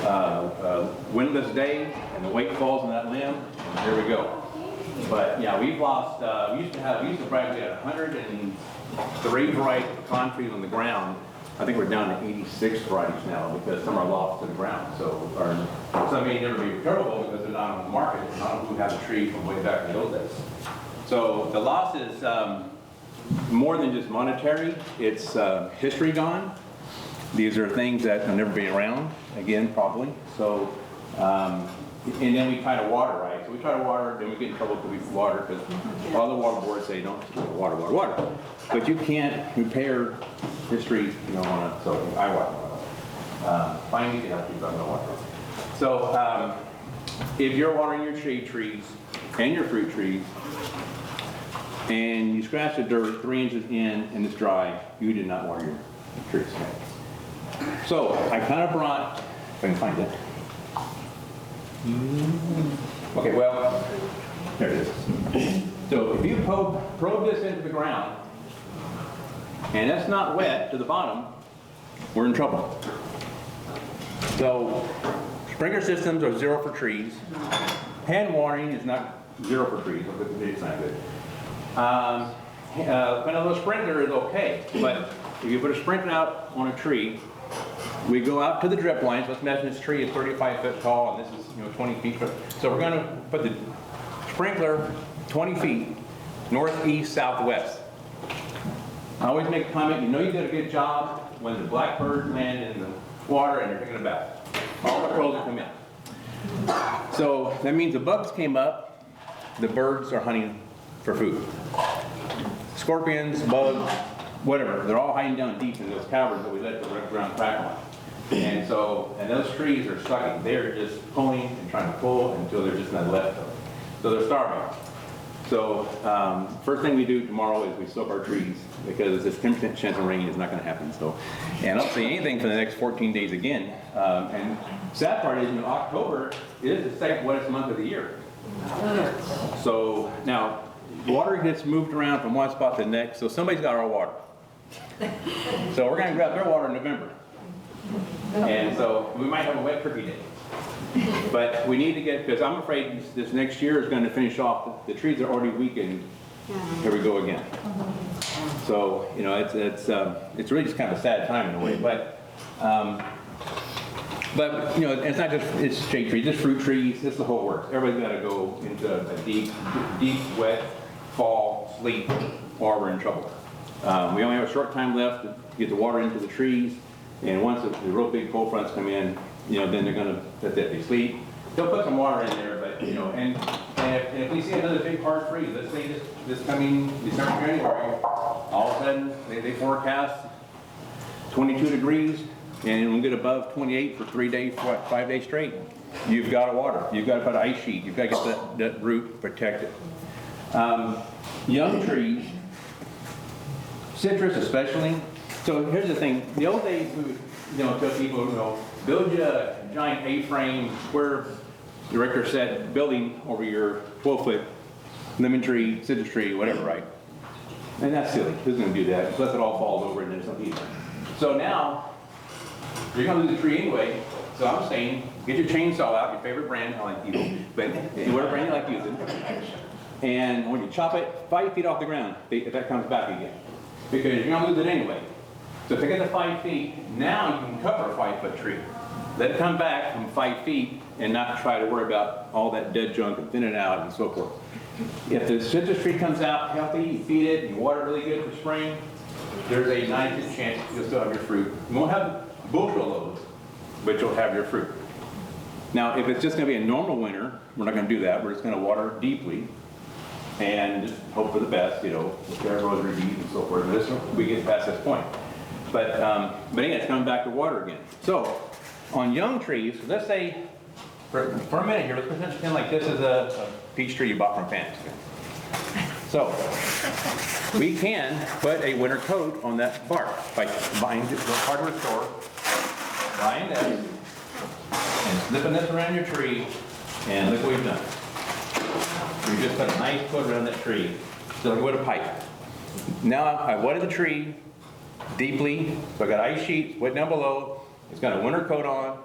a windless day and the weight falls on that limb, and there we go. But yeah, we've lost, we used to probably have 103 varieties of pine trees on the ground. I think we're down to 86 varieties now because some are lost to the ground. So some may never be recoverable because they're not on the market. None of who have a tree from way back in the old days. So the loss is more than just monetary. It's history gone. These are things that will never be around again, probably. So, and then we try to water, right? So we try to water, then we get in trouble because we water, because all the water boards say don't water. But you can't repair history, on it. So I water. Find me to help you, but I'm not watering. So if you're watering your shade trees and your fruit trees, and you scratch the dirt 3 inches in and it's dry, you did not water your trees. So I kind of brought, if I can find it. Okay, well, there it is. So if you probe this into the ground, and that's not wet to the bottom, we're in trouble. So sprinkler systems are 0 for trees. Hand watering is not 0 for trees, it's not good. Vanilla sprinkler is okay, but if you put a sprinkler out on a tree, we go out to the drip lines. Let's imagine this tree is 35 foot tall and this is 20 feet. So we're gonna put the sprinkler 20 feet north, east, southwest. I always make a comment, you did a good job when the blackbird land in the water and you're taking a bath. All the crows will come in. So that means the bugs came up, the birds are hunting for food. Scorpions, bugs, whatever, they're all hiding down deep in those caverns that we let the ground crack on. And those trees are sucking. They're just pulling and trying to pull until there's just nothing left of them. So they're starving. So first thing we do tomorrow is we soak our trees because this 10% chance of rain is not going to happen. So, and I don't see anything for the next 14 days again. And sad part is, October is the second wettest month of the year. So now water gets moved around from one spot to the next. So somebody's got our water. So we're going to grab their water in November. And so we might have a wet turkey day. But we need to get, because I'm afraid this next year is going to finish off, the trees are already weakened. Here we go again. So, it's really just kind of a sad time in a way. But it's not just, it's shade trees, it's fruit trees, it's the whole works. Everybody's got to go into a deep, wet fall sleep or we're in trouble. We only have a short time left to get the water into the trees. And once the real big cold fronts come in, then they're going to, that's it, they sleep. They'll put some water in there, but, and if we see another big hard freeze, let's say this coming December, January, all of a sudden they forecast 22 degrees and we'll get above 28 for 3 days, 5 days straight. You've got to water. You've got to put an ice sheet. You've got to get that root protected. Young trees, citrus especially. So here's the thing. The old days we would, tell people, build you a giant A-frame square director set building over your 12-foot lemon tree, citrus tree, whatever, right? And that's silly. Who's going to do that? Plus it all falls over and there's no heat. So now, you're going to lose the tree anyway. So I'm saying, get your chainsaw out, your favorite brand, I like Eagle, but whatever brand you like using. And when you chop it 5 feet off the ground, that comes back again. Because you're going to lose it anyway. So take it to 5 feet, now you can cover a 5-foot tree. Let it come back from 5 feet and not try to worry about all that dead junk and thin it out and so forth. If the citrus tree comes out healthy, you feed it, you water it really good for spring, there's a 90% chance you'll still have your fruit. You won't have bushel loads, but you'll have your fruit. Now, if it's just going to be a normal winter, we're not going to do that. We're just going to water deeply and just hope for the best, repair rosary beads and so forth. And we get past this point. But again, it's coming back to water again. So, on young trees, let's say, for a minute here, let's pretend like this is a peach tree you bought from Fancy. So, we can put a winter coat on that bark by buying the hardware store, buying this, and slipping this around your tree, and look what we've done. We just put a nice coat around that tree, just like with a pipe. Now, I wetted the tree deeply, so I got ice sheets wet down below. It's got a winter coat on.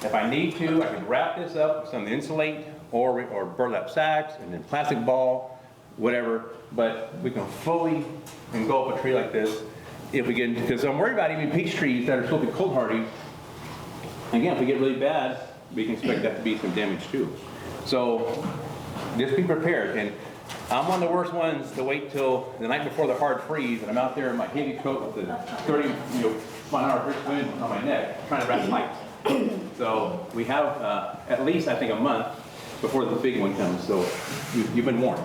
If I need to, I can wrap this up with some insulate or burlap sacks and then plastic ball, whatever. But we can fully engulf a tree like this if we get, because I'm worried about even peach trees that are supposed to be cold hardy. Again, if we get really bad, we can expect that to be some damage too. So just be prepared. And I'm one of the worst ones to wait till the night before the hard freeze, and I'm out there in my heavy coat with the 30 mile-an-hour wind on my neck, trying to wrap pipes. So we have at least, I think, a month before the big one comes. So you've been warned.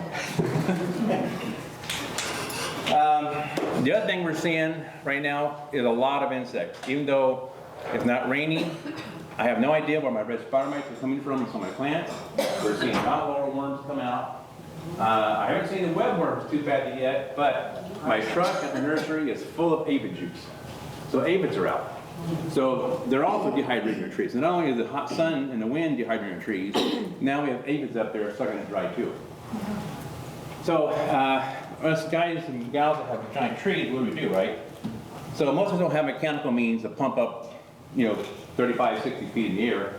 The other thing we're seeing right now is a lot of insects. Even though it's not raining, I have no idea where my red spider mites are coming from in some of my plants. We're seeing mountain laurel worms come out. I haven't seen the webworms too bad yet, but my truck at the nursery is full of aphid juice. So aphids are out. So they're also dehydrating your trees. And not only is the hot sun and the wind dehydrating your trees, now we have aphids up there sucking it dry too. So us guys and gals that have giant trees, what do we do, right? So most of us don't have mechanical means to pump up, 35, 60 feet in the air.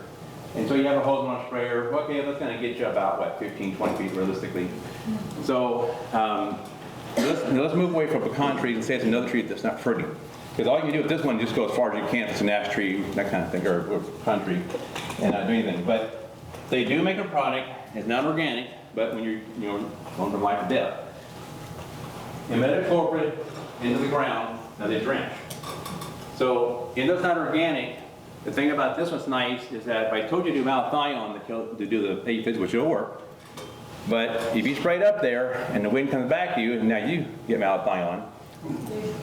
And so you have a hose on a sprayer, okay, that's gonna get you about, what, 15, 20 feet realistically. So, let's move away from pecan trees and say it's another tree that's not fruiting. Because all you can do with this one, just go as far as you can. If it's an ash tree, that kind of thing, or pecan tree, and not do anything. But they do make a product, it's not organic, but when you're going from life to death. Imidacloprid into the ground, now they drench. So, even though it's not organic, the thing about this one's nice is that if I told you to do malathion to do the aphids, which will work, but if you spray it up there and the wind comes back to you, and now you get malathion,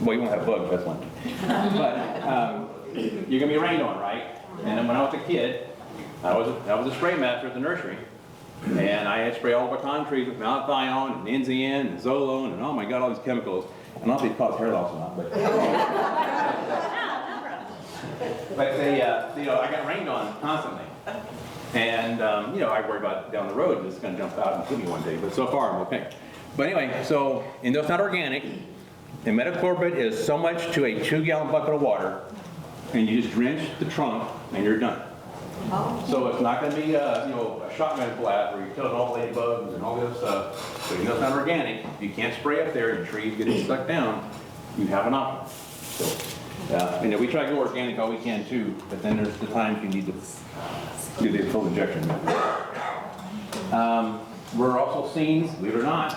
well, you won't have bugs, that's one. But you're gonna be rained on, right? And then when I was a kid, I was a spray master at the nursery, and I had to spray all the pecan trees with malathion and Enzian and Zolone and oh my God, all these chemicals. And I don't know if it caused hair loss or not, but they, I got rained on constantly. And, I worry about down the road, it's gonna jump out and kill me one day, but so far I'm okay. But anyway, so, and though it's not organic, imidacloprid is so much to a 2-gallon bucket of water, and you just drench the trunk, and you're done. So it's not gonna be a shotgun blast where you're killing all the ladybugs and all this stuff. So you know it's not organic, you can't spray up there and trees getting stuck down, you have an option. So, we try to go organic all we can too, but then there's the times you need to do the full injection method. We're also seeing, believe it or not,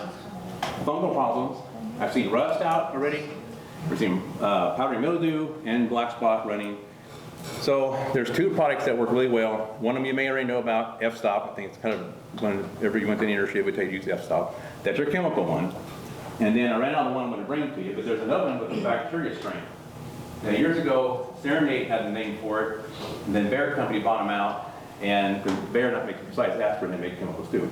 fungal problems. I've seen rust out already. We're seeing powdery mildew and black spot running. So there's 2 products that work really well. One of them you may already know about, F-Stop. I think it's kind of whenever you went to the industry, it would tell you to use F-Stop. That's your chemical one. And then I ran out of the one I'm going to bring to you, but there's another one with the bacteria strain. Now years ago, Serenade had the name for it, and then Bayer Company bought them out, and Bayer not making besides aspirin, they make chemicals too.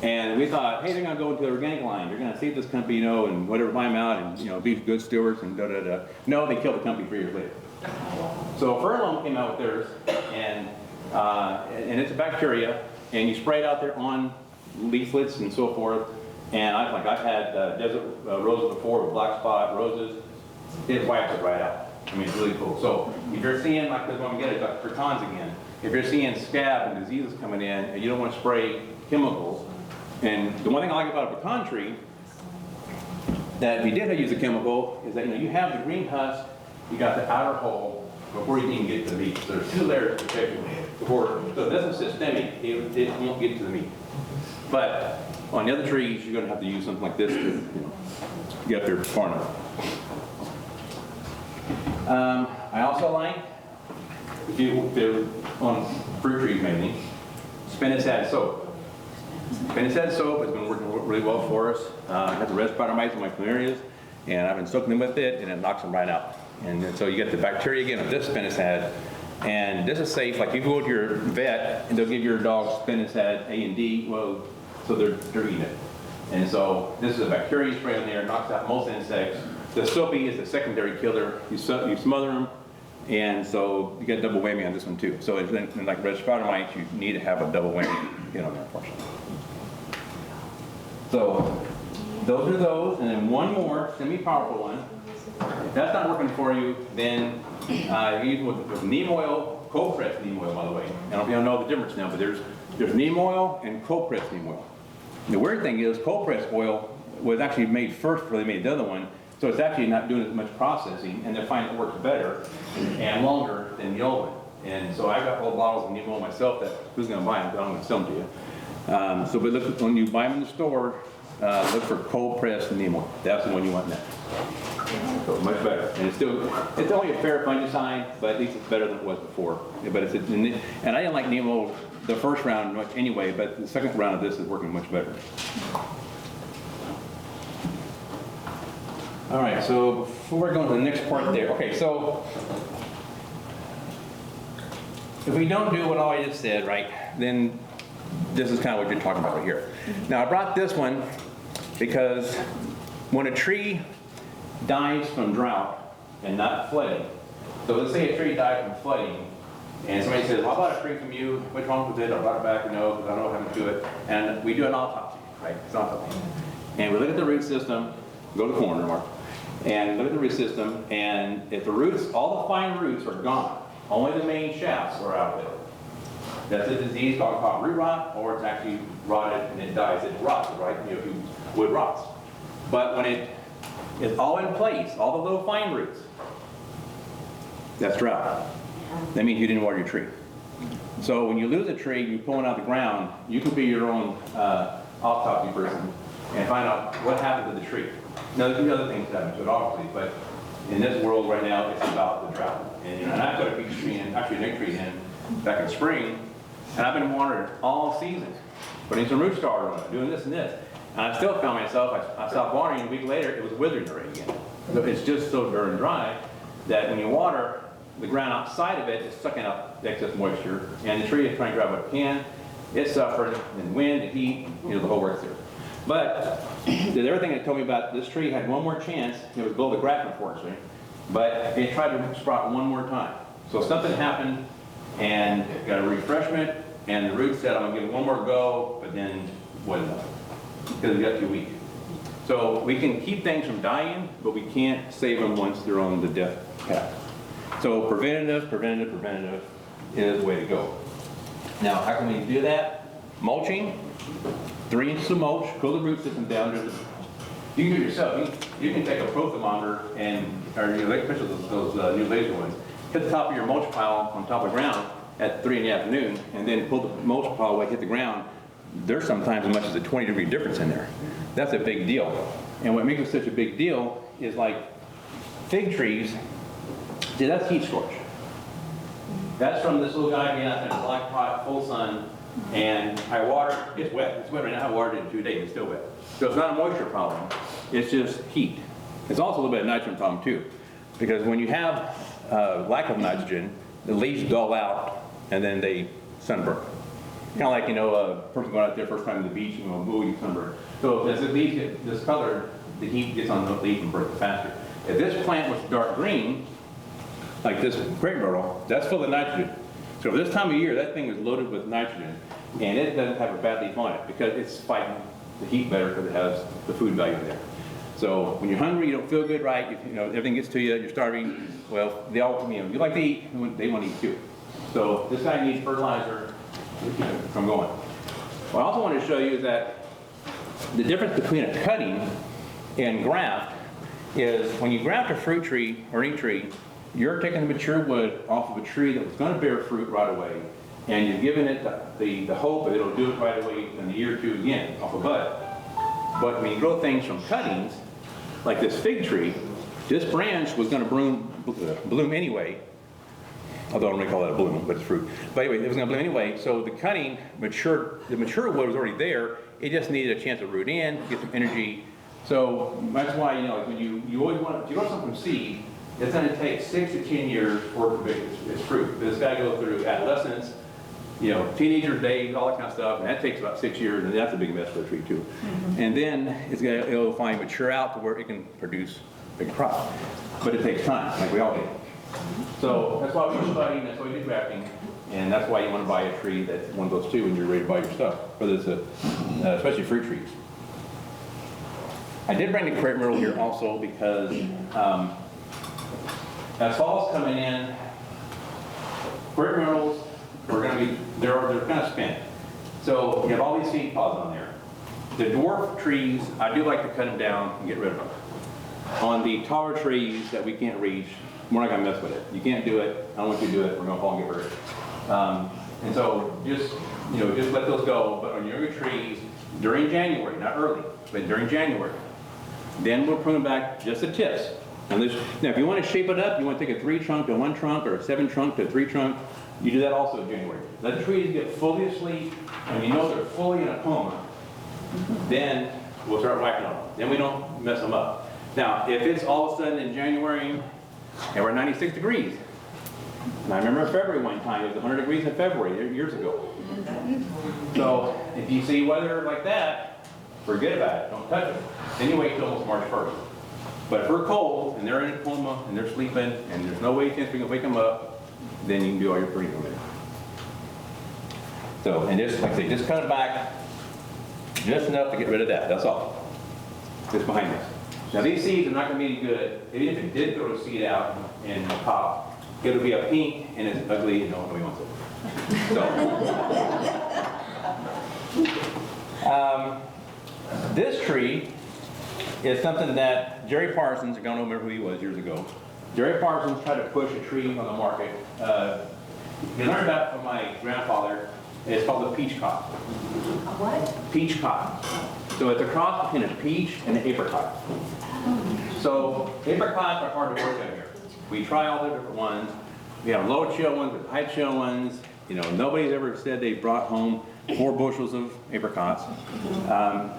And we thought, hey, they're going to go into the organic line. They're going to save this company, and whatever, buy them out, and be good stewards, and da-da-da. No, they killed the company 3 years later. So Furlong came out with theirs, and it's a bacteria, and you spray it out there on leaflets and so forth. And I've had desert roses before with black spot roses. It wipes it right out. I mean, it's really cool. So if you're seeing, like this one we get it, for pecans again, if you're seeing scab and diseases coming in, and you don't want to spray chemicals, and the one thing I like about a pecan tree, that if you did use a chemical, is that you have the green husk, you got the outer hull before you even get to the meat. So there's 2 layers of protection before, so it doesn't systemic, it won't get to the meat. But on the other trees, you're going to have to use something like this to get up there far enough. I also like, if they're on fruit trees mainly, spinosad soap. Spinosad soap has been working really well for us. I got the red spider mites in my plumerias, and I've been soaking them with it, and it knocks them right out. And so you get the bacteria again of this spinosad, and this is safe. Like you go to your vet, and they'll give your dog spinosad A and D, well, so they're eating it. And so this is a bacteria spray in there, knocks out most insects. The soapy is the secondary killer. You smother them, and so you get double whammy on this one too. So it's like red spider mites, you need to have a double whammy on there, unfortunately. So those are those, and then one more semi-powerful one. If that's not working for you, then use with neem oil, cold pressed neem oil, by the way. I don't know if you know the difference now, but there's neem oil and cold pressed neem oil. The weird thing is cold pressed oil was actually made first before they made the other one. So it's actually not doing as much processing, and they find it works better and longer than the old one. And so I got whole bottles of neem oil myself that who's going to buy them, but I'm going to sell them to you. But look, when you buy them in the store, look for cold pressed neem oil. That's the one you want next. So much better. And it's only a fair fungicide, but at least it's better than it was before. But and I didn't like neem oil the first round much anyway, but the second round of this is working much better. All right, so before we go to the next part there, okay, so if we don't do what all I just said, right, then this is kind of what you're talking about right here. Now, I brought this one because when a tree dies from drought and not flooding, so let's say a tree died from flooding, and somebody says, well, I bought a tree from you, what's wrong with it? I brought it back, because I know what happened to it, and we do an autopsy, right, it's an autopsy. And we look at the root system, go to the corner, Mark, and look at the root system, and if the roots, all the fine roots are gone, only the main shafts are out of it. That's a disease called root rot, or it's actually rotted and it dies. It rots, right? You know, wood rots. But when it is all in place, all the little fine roots, that's drought. That means you didn't water your tree. So when you lose a tree, you pull it out of the ground, you can be your own autopsy person and find out what happened to the tree. Now, there's other things that happen to it, obviously, but in this world right now, it's about the drought. And, you know, and I put a peach tree in, actually an egg tree in, back in spring, and I've been watering all season, putting some root starter on it, doing this and this. And I still found myself, I stopped watering, and a week later, it was withering already again. So it's just so darn dry that when you water, the ground outside of it is sucking up the excess moisture, and the tree is trying to grab what it can. It suffered, and wind, and heat, you know, the whole works there. But the other thing that told me about this tree had one more chance. It was below the graft, unfortunately, but it tried to sprout one more time. So something happened, and got a refreshment, and the root said, I'm gonna give it one more go, but then wasn't enough, because it got too weak. So we can keep things from dying, but we can't save them once they're on the death path. So preventative is the way to go. Now, how can we do that? Mulching, 3 inches of mulch, cool the root system down to you can do it yourself. You can take a prothermometer and, or your especially those new laser ones, hit the top of your mulch pile on top of the ground at 3 in the afternoon, and then pull the mulch pile away, hit the ground. There's sometimes as much as a 20-degree difference in there. That's a big deal. And what makes it such a big deal is like fig trees. See, that's heat scorch. That's from this little guy being out in a black pot, full sun, and I water, it's wet. It's wet right now. I watered it in 2 days, it's still wet. So it's not a moisture problem, it's just heat. It's also a little bit of nitrogen problem too, because when you have lack of nitrogen, the leaves dull out and then they sunburn. Kind of like, you know, a person going out there first time to the beach, you know, you sunburn. So as the leaves get discolored, the heat gets on the leaf and burns it faster. If this plant was dark green, like this crepe myrtle, that's full of nitrogen. So this time of year, that thing is loaded with nitrogen, and it doesn't have a bad leaf on it because it's fighting the heat better because it has the food value there. So when you're hungry, you don't feel good, right? You know, everything gets to you, you're starving. Well, they all, you know, you like to eat, they want to eat too. So this guy needs fertilizer to keep it from going. What I also want to show you is that the difference between a cutting and graft is when you graft a fruit tree or any tree, you're taking the mature wood off of a tree that was going to bear fruit right away, and you're giving it the hope that it'll do it right away in a year or two again off a bud. But when you grow things from cuttings, like this fig tree, this branch was going to bloom anyway, although I don't really call that a bloom, but it's fruit. But anyway, it was going to bloom anyway, so the cutting matured, the mature wood was already there, it just needed a chance to root in, get some energy. So that's why, you know, when you always want, if you grow something from seed, it's going to take 6 to 10 years for it to make its fruit. This guy goes through adolescence, you know, teenager days, all that kind of stuff, and that takes about 6 years, and that's a big mess for a tree too. And then it'll finally mature out to where it can produce a big crop. But it takes time, like we all do. So that's why we're studying, that's why we do grafting, and that's why you want to buy a tree that's one of those two when you're ready to buy your stuff, whether it's especially fruit trees. I did bring the crepe myrtle here also because as fall's coming in, crepe myrtles are going to be, they're kind of spent. So you have all these seed pods on there. The dwarf trees, I do like to cut them down and get rid of them. On the taller trees that we can't reach, we're not going to mess with it. You can't do it. I don't want you to do it. We're going to fall and get rid of it. And so just let those go. But on younger trees, during January, not early, but during January, then we'll prune them back just the tips. Now if you want to shape it up, you want to take a 3 trunk to 1 trunk or a 7 trunk to 3 trunk, you do that also in January. Let the trees get fully asleep, and you know they're fully in a coma, then we'll start whacking on them. Then we don't mess them up. Now, if it's all of a sudden in January, and we're 96 degrees, and I remember in February one time, it was 100 degrees in February, years ago. So if you see weather like that, forget about it, don't touch it. Then you wait till almost March 1st. But if we're cold, and they're in a coma, and they're sleeping, and there's no way chance we can wake them up, then you can do all your pruning with it. So, and just, like I say, just cut it back just enough to get rid of that, that's all. Just behind this. Now these seeds are not going to be any good, even if it did throw a seed out and pop, it'll be a pink and it's ugly and nobody wants it. So, this tree is something that Jerry Parsons, I don't remember who he was years ago. Jerry Parsons tried to push a tree on the market. He learned about it from my grandfather. It's called the peach cotton. What? Peach cotton. So it's a cross between a peach and an apricot. So apricots are hard to work out here. We try all the different ones. We have low chill ones, we have high chill ones. You know, nobody's ever said they brought home 4 bushels of apricots.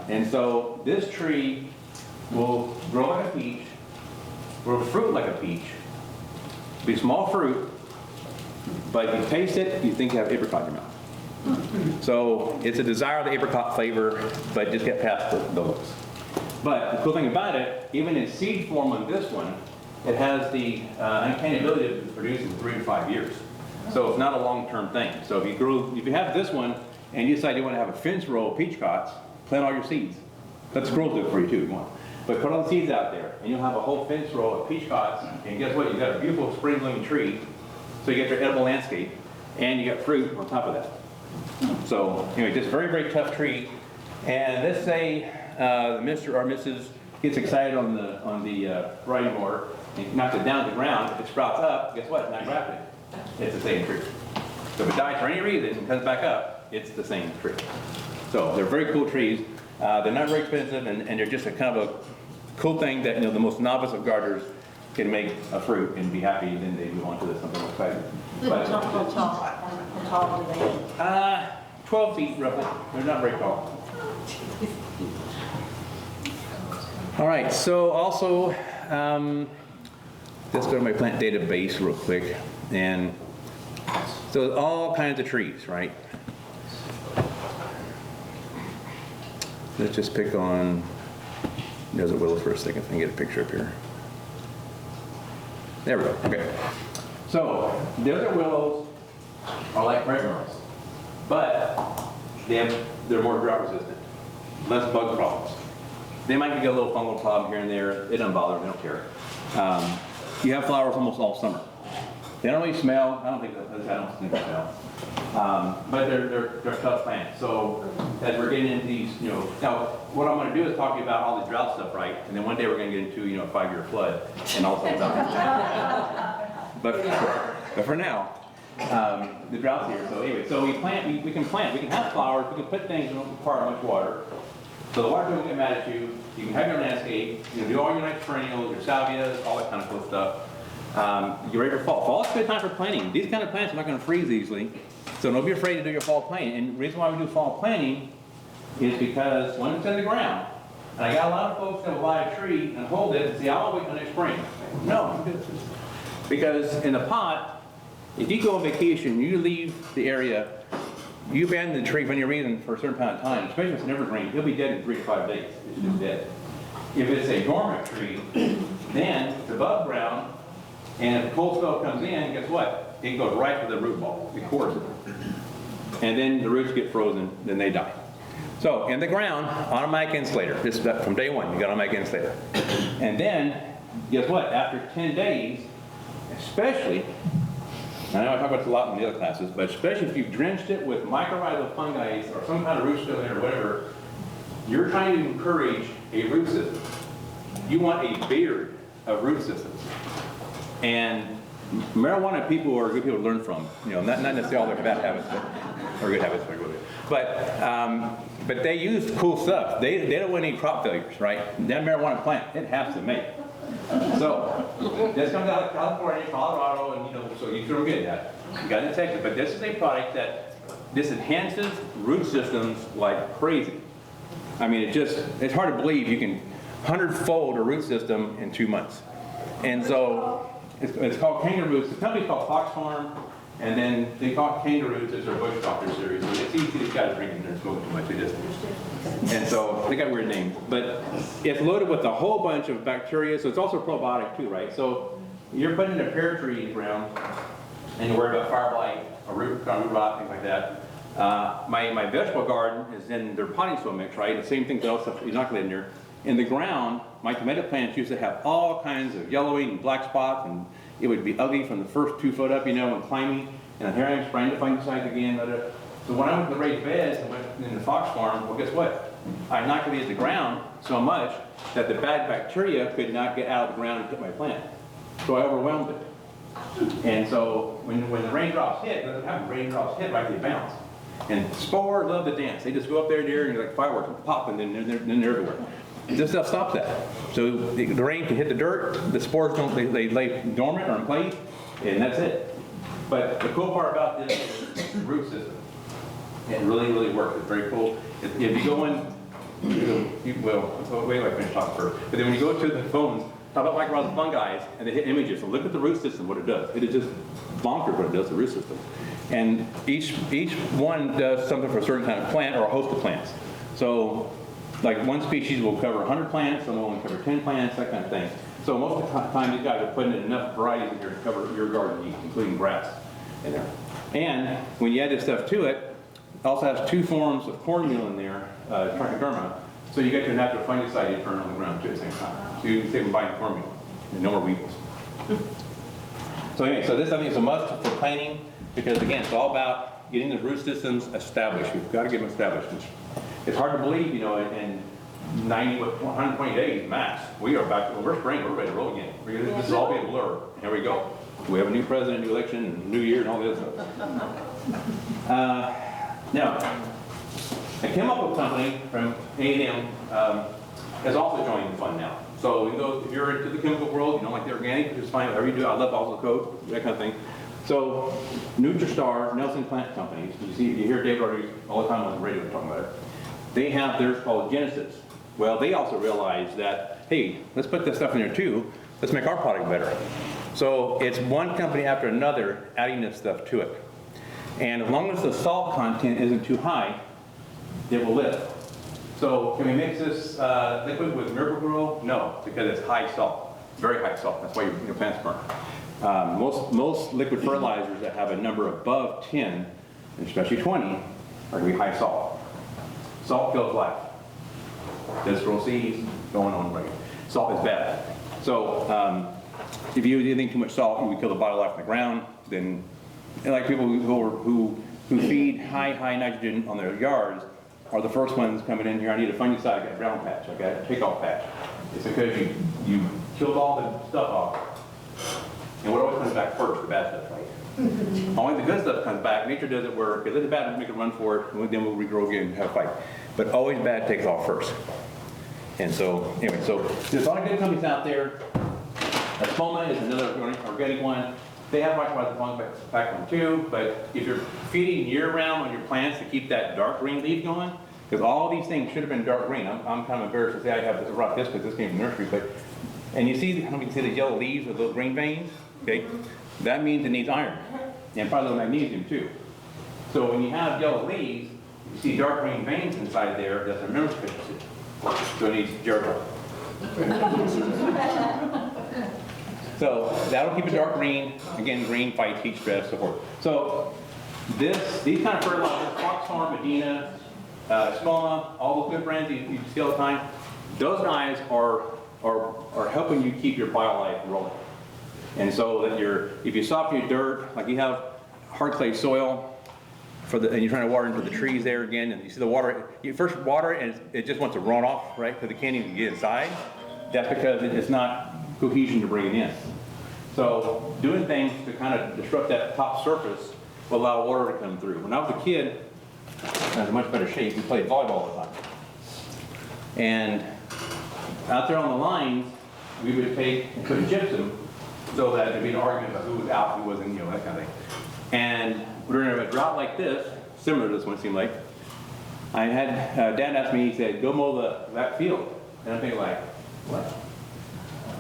And so this tree will grow like a peach, will fruit like a peach, be small fruit, but if you taste it, you think you have apricot in your mouth. So it's a desire of the apricot flavor, but just get past the looks. But the cool thing about it, even in seed form on this one, it has the uncanny ability to produce in 3 to 5 years. So it's not a long-term thing. So if you have this one and you decide you want to have a fence row of peach cots, plant all your seeds. Let the squirrels do it for you too if you want. But put all the seeds out there and you'll have a whole fence row of peach cots, and guess what? You've got a beautiful spring blooming tree, so you get your edible landscape, and you got fruit on top of that. So anyway, just very, very tough tree. And let's say Mr. or Mrs. gets excited on the riding board and knocks it down to the ground. If it sprouts up, guess what? It's not grafted. It's the same tree. So if it dies for any reason and comes back up, it's the same tree. So they're very cool trees. They're not very expensive, and they're just a kind of a cool thing that, you know, the most novice of gardeners can make a fruit and be happy, and then they move on to something more exciting. How tall do they? 12 feet roughly. They're not very tall. All right, so also, let's go to my plant database real quick. And so all kinds of trees, right? Let's just pick on desert willow for a second and get a picture up here. There we go, okay. So desert willows are like red merles, but they're more drought resistant, less bug problems. They might get a little fungal problem here and there. It doesn't bother them, they don't care. You have flowers almost all summer. They don't really smell. I don't think they smell. But they're tough plants. So as we're getting into these, you know, now what I'm going to do is talk to you about all the drought stuff, right? And then one day we're going to get into, you know, a 5-year flood and all sorts of stuff. But for now, the drought's here. So anyway, so we can plant. We can have flowers. We can put things that don't require much water. So the water doesn't get mad at you. You can have your landscape. You can do all your nice perennials, your salvias, all that kind of cool stuff. You're ready for fall. Fall is a good time for planting. These kind of plants are not going to freeze easily. So don't be afraid to do your fall planting. And the reason why we do fall planting is because when it's in the ground, and I got a lot of folks that will buy a tree and hold it and say, I'll wait until next spring. No, because in the pot, if you go on vacation, you leave the area, you abandon the tree for any reason for a certain amount of time, especially if it's an evergreen, it'll be dead in 3 to 5 days. It's just dead. If it's a dormant tree, then it's above ground, and if the cold spell comes in, guess what? It goes right to the root ball. It cores it. And then the roots get frozen, then they die. So in the ground, automatic insulator. This is from day one, you got automatic insulator. And then, guess what? After 10 days, especially, I know I talk about this a lot in the other classes, but especially if you've drenched it with mycorrhizal fungi or some kind of root stool or whatever, you're trying to encourage a root system. You want a beard of root systems. And marijuana people are good people to learn from. You know, not necessarily all their bad habits, or good habits. But they use cool stuff. They don't want any crop failures, right? That marijuana plant, it has to make. So this comes out of California, Colorado, and you know, so you can get that. You got to detect it. But this is a product that this enhances root systems like crazy. I mean, it's hard to believe you can 100-fold a root system in 2 months. And so it's called Kangaroos. The company's called Fox Farm, and then they call it Kangaroos. It's their Bush Doctor series. I mean, it's easy to these guys drinking and smoking too much. They just. And so they got weird names. But it's loaded with a whole bunch of bacteria, so it's also probiotic too, right? So you're putting a pear tree in the ground, and you're worried about fire blight, or root rot, things like that. My vegetable garden is in their potting soil mix, right? The same things that also inoculated in there. In the ground, my tomato plants used to have all kinds of yellowing and black spots it would be ugly from the first 2 foot up, you know, and climbing, and here I'm trying to fungicides again. So when I went to the raised beds and went in the fox farm, well, guess what? I inoculated the ground so much that the bad bacteria could not get out of the ground and hit my plant. So I overwhelmed it. And so when the raindrops hit, it doesn't happen, raindrops hit, right, they bounce. And spores love to dance. They just go up there, and you're like fireworks, and pop, and then they're everywhere. This stuff stops that. So the rain can hit the dirt, the spores don't, they lay dormant or in place, and that's it. But the cool part about this is the root system. It really, really works. It's very cool. If you go in, wait till I finish talking first. But then when you go to the phones, talk about mycorrhizal fungi, and they hit images, so look at the root system, what it does. It is just bonkers what it does, the root system. And each one does something for a certain kind of plant or a host of plants. So, like one species will cover 100 plants, some will only cover 10 plants, that kind of thing. So most of the time, these guys are putting in enough varieties in here to cover your garden needs, including grass in there. And when you add this stuff to it, it also has 2 forms of cornmeal in there, trichoderma. So you get your natural fungicide you turn on the ground too at the same time. So you can save them buying cornmeal and no more weevils. So anyway, so this I think is a must for planting because again, it's all about getting the root systems established. We've got to get them established. It's hard to believe, you know, in 120 days max, we are back, we're spring, we're ready to roll again. This is all being a blur. Here we go. We have a new president, new election, and new year, and all this stuff. Now, a chemical company from A&M has also joined the fund now. So if you're into the chemical world, you don't like the organic, just fine, whatever you do. I love also code, that kind of thing. So Nutristar, Nelson Plant Companies, you hear David already all the time on the radio talking about it. They have theirs called Genesis. Well, they also realized that, hey, let's put this stuff in there too. Let's make our product better. So it's one company after another adding this stuff to it. And as long as the salt content isn't too high, it will live. So can we mix this liquid with Miracle-Gro? No, because it's high salt, very high salt. That's why your plants burn. Most liquid fertilizers that have a number above 10, and especially 20, are going to be high salt. Salt kills life. Dead squirrel seeds, going on right. Salt is bad. So if you use anything too much salt, you would kill the biolife in the ground. Then, and like people who feed high nitrogen on their yards are the first ones coming in here. I need a fungicide, I got a brown patch, I got a takeoff patch. It's because you killed all the stuff off. And what always comes back first? The bad stuff, right? Only the good stuff comes back. Nature does it where if let the bad make it run for it, and then we'll regrow again and have a fight. But always bad takes off first. And so, anyway, so there's a lot of good companies out there. Espoma is another organic one. They have mycorrhizal fungi background too, but if you're feeding year-round on your plants to keep that dark green leaf going, because all these things should have been dark green. I'm kind of embarrassed to say I have this rock this because this came from nursery, but and you see, I don't know if you can see the yellow leaves with little green veins. Okay, that means it needs iron and probably a little magnesium too. So when you have yellow leaves, you see dark green veins inside there. That's a mineral deficiency. So it needs Geritol. So that'll keep it dark green. Again, green fights heat stress, so forth. So these kind of fertilizers, Fox Farm, Medina, Espoma, all those good brands you see all the time, those guys are helping you keep your biolife rolling. And so that if you soften your dirt, like you have hard clay soil, and you're trying to water into the trees there again, and you see the water, you first water it and it just wants to run off, right? Because it can't even get inside. That's because it's not cohesion to bring it in. So doing things to kind of disrupt that top surface will allow water to come through. When I was a kid, I was in much better shape. We played volleyball all the time. And out there on the lines, we would take and put gypsum so that there'd be an argument about who was out, who wasn't, you know, that kind of thing. And during a drought like this, similar to this one it seemed like, I had, Dad asked me, he said, go mow that field. And I'm thinking like, what?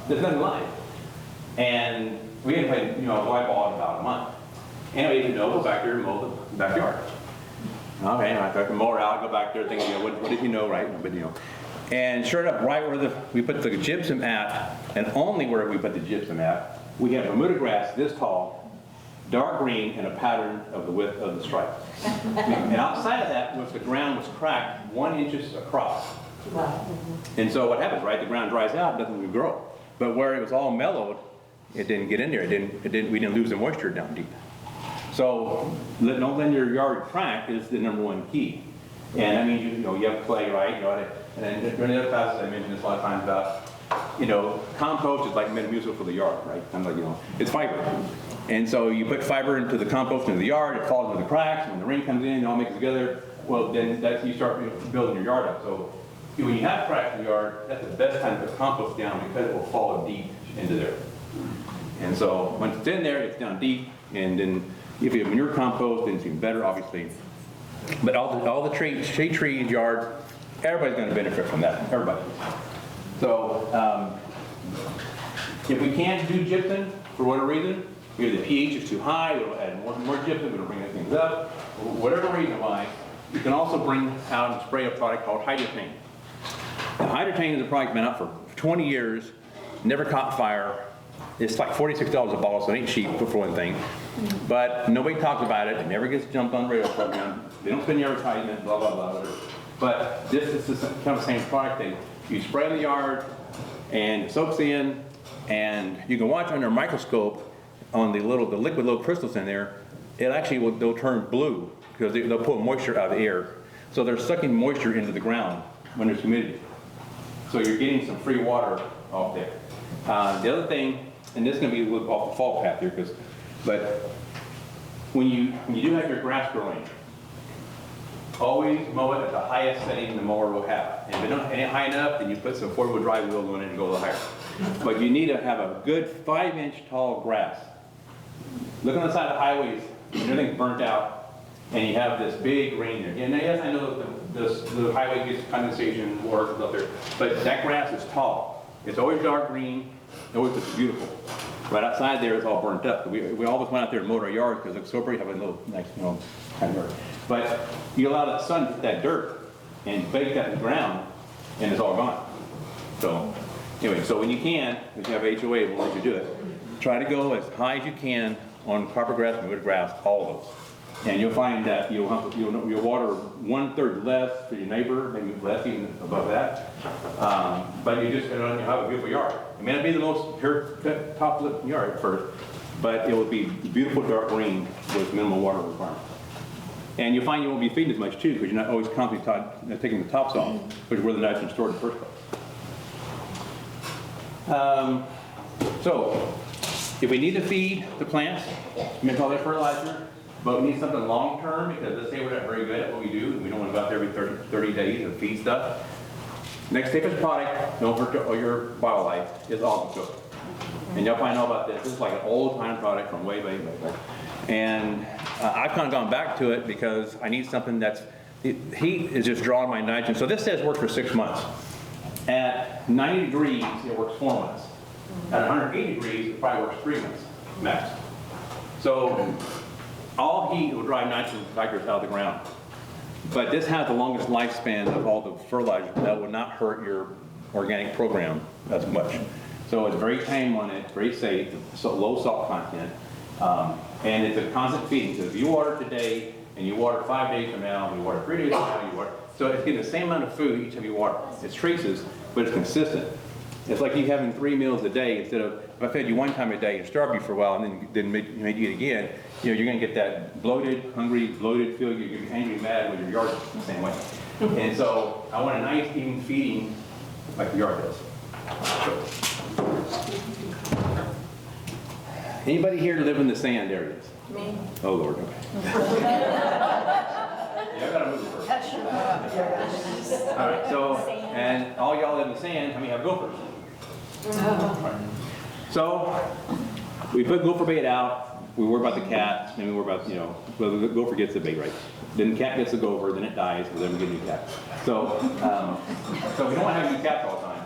There's nothing live. And we hadn't played, you know, volleyball in about a month. And I didn't know, go back there and mow the backyard. Okay, and I took the mower out, go back there thinking, you know, what did you know, right? But, you know. And sure enough, right where we put the gypsum at, and only where we put the gypsum at, we had Bermuda grass this tall, dark green, and a pattern of the width of the stripe. And outside of that, the ground was cracked 1 inch across. Wow. And so what happens, right? The ground dries out, nothing will grow. But where it was all mellowed, it didn't get in there. We didn't lose the moisture down deep. So don't let your yard crack is the #1 key. And I mean, you have clay, right? And then during the other classes, I mentioned this a lot of times about, compost is like Metamucil for the yard, right? It's fiber. And so you put fiber into the compost into the yard, it falls into the cracks, and when the rain comes in, it all mixes together. Well, then you start building your yard up. So when you have cracks in the yard, that's the best time to put compost down because it will fall deep into there. And so once it's in there, it's down deep, and then if you have manure compost, then it's even better, obviously. But all the shade trees, yards, everybody's going to benefit from that. Everybody. So if we can't do gypsum for whatever reason, either the pH is too high, we'll add more gypsum, we'll bring things up, whatever reason why, you can also bring out and spray a product called Hydrotain. Now, Hydrotain is a product been out for 20 years, never caught fire. It's like $46 a bottle, so it ain't cheap for one thing. But nobody talks about it. It never gets jumped on the radio program. They don't spend the advertisement, blah, blah, blah, whatever. But this is kind of the same product thing. You spray in the yard, and it soaks in, and you can watch under a microscope on the liquid little crystals in there. It actually they'll turn blue because they'll pull moisture out of the air. So they're sucking moisture into the ground when there's humidity. So you're getting some free water off there. The other thing, and this is going to be a little off the fall path here, but when you do have your grass growing, always mow it at the highest setting the mower will have. And if it don't ain't high enough, then you put some 4-wheel drive wheels on it and go a little higher. But you need to have a good 5-inch tall grass. Look on the side of the highways, everything's burnt out, and you have this big rain there. And yes, I know the highway gets condensation, water comes up there, but that grass is tall. It's always dark green, it always looks beautiful. Right outside there, it's all burnt up. We always went out there and mowed our yard because it's so pretty, have a little nice, kind of yard. But you allow that sun to hit that dirt and bake that in the ground, and it's all gone. So anyway, so when you can, if you have HOA, we'll let you do it. Try to go as high as you can on proper grass and wood grass, all of those. And you'll find that you'll water 1/3 less for your neighbor, maybe less even above that. But you'll have a beautiful yard. It may not be the most clear-cut, top-lit yard at first, but it will be beautiful dark green with minimal water requirement. And you'll find you won't be feeding as much too, because you're not always constantly taking the tops off, which is where the nitrogen is stored in the first place. So, if we need to feed the plants, we may call that fertilizer, but we need something long-term, because let's say we're not very good at what we do, and we don't want to go out there every 30 days and feed stuff. Next safest product, don't hurt your wildlife, is algae soap. And you'll find out about this. This is like an old-time product from way back. And I've kind of gone back to it because I need something that's, heat is just drawing my nitrogen. So this says work for 6 months. At 90 degrees, it works 4 months. At 180 degrees, it probably works 3 months max. So all heat will drive nitrogen factors out of the ground. But this has the longest lifespan of all the fertilizers that will not hurt your organic program as much. So it's very tame on it, very safe, so low salt content, and it's a constant feeding. So if you water today and you water 5 days from now, and you water 3 days from now, you water. So it's getting the same amount of food each time you water. It's traces, but it's consistent. It's like you having 3 meals a day instead of, if I fed you 1 time a day and starved you for a while and then made you eat again, you're going to get that bloated, hungry, bloated feel. You're going to be angry and mad when your yard is the same way. And so I want a nice even feeding like the yard does. Anybody here live in the sand areas? Me. Oh, Lord, okay. Yeah, I gotta move it first. All right, so, and all y'all live in the sand, how many have gophers? Right. So, we put gopher bait out, we worry about the cat, then we worry about, well, the gopher gets the bait, right? Then the cat gets the gopher, then it dies, so then we get a new cat. So, so we don't want to have new cats all the time.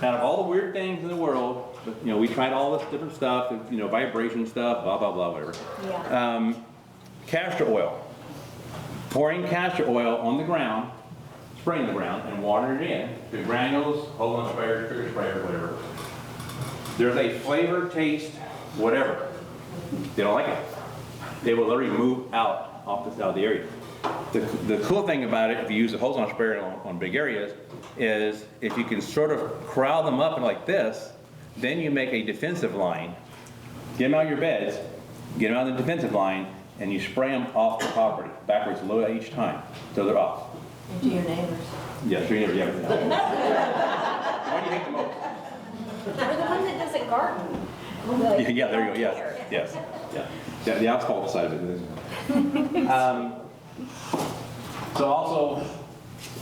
Out of all the weird things in the world, we tried all this different stuff, vibration stuff, blah, blah, blah, whatever. Yeah. Castor oil. Pouring castor oil on the ground, spraying the ground, and watering it in to granules, hold on sprayer, sugar sprayer, whatever. There's a flavor, taste, whatever. They don't like it. They will literally move out of the area. The cool thing about it, if you use a hose-on sprayer on big areas, is if you can sort of corral them up in like this, then you make a defensive line, get them out of your beds, get them out of the defensive line, and you spray them off the property, backwards a little each time, so they're off. To your neighbors. Yeah, sure, yeah. Why do you hate the most? We're the one that doesn't garden. Yeah, there you go, yes, yeah. The asphalt side of it is. So also,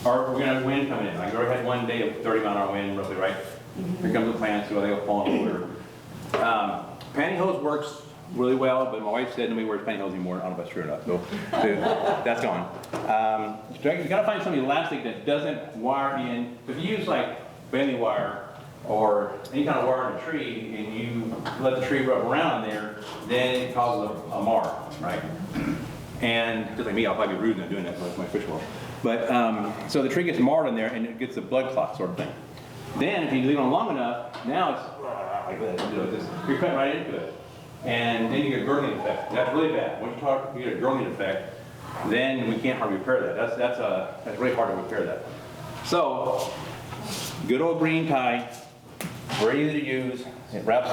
we're gonna have wind coming in. Like, we already had one day of 30-mile-an-hour wind, roughly, right? Here comes the plants, see how they go falling over. Pantyhose works really well, but my wife said nobody wears pantyhose anymore. I don't know if that's true or not, so that's gone. You gotta find some elastic that doesn't wire in. If you use like baling wire or any kind of wire in a tree and you let the tree rub around there, then it causes a mar, right? And just like me, I'll probably be rude not doing that with my fish world. But so the tree gets marred in there and it gets a blood clot sort of thing. Then if you leave it on long enough, now it's like this, you're cutting right into it. And then you get a gurgling effect. That's really bad. Once you get a gurgling effect, then we can't hardly repair that. That's really hard to repair that. So, good old green tie, very easy to use. It wraps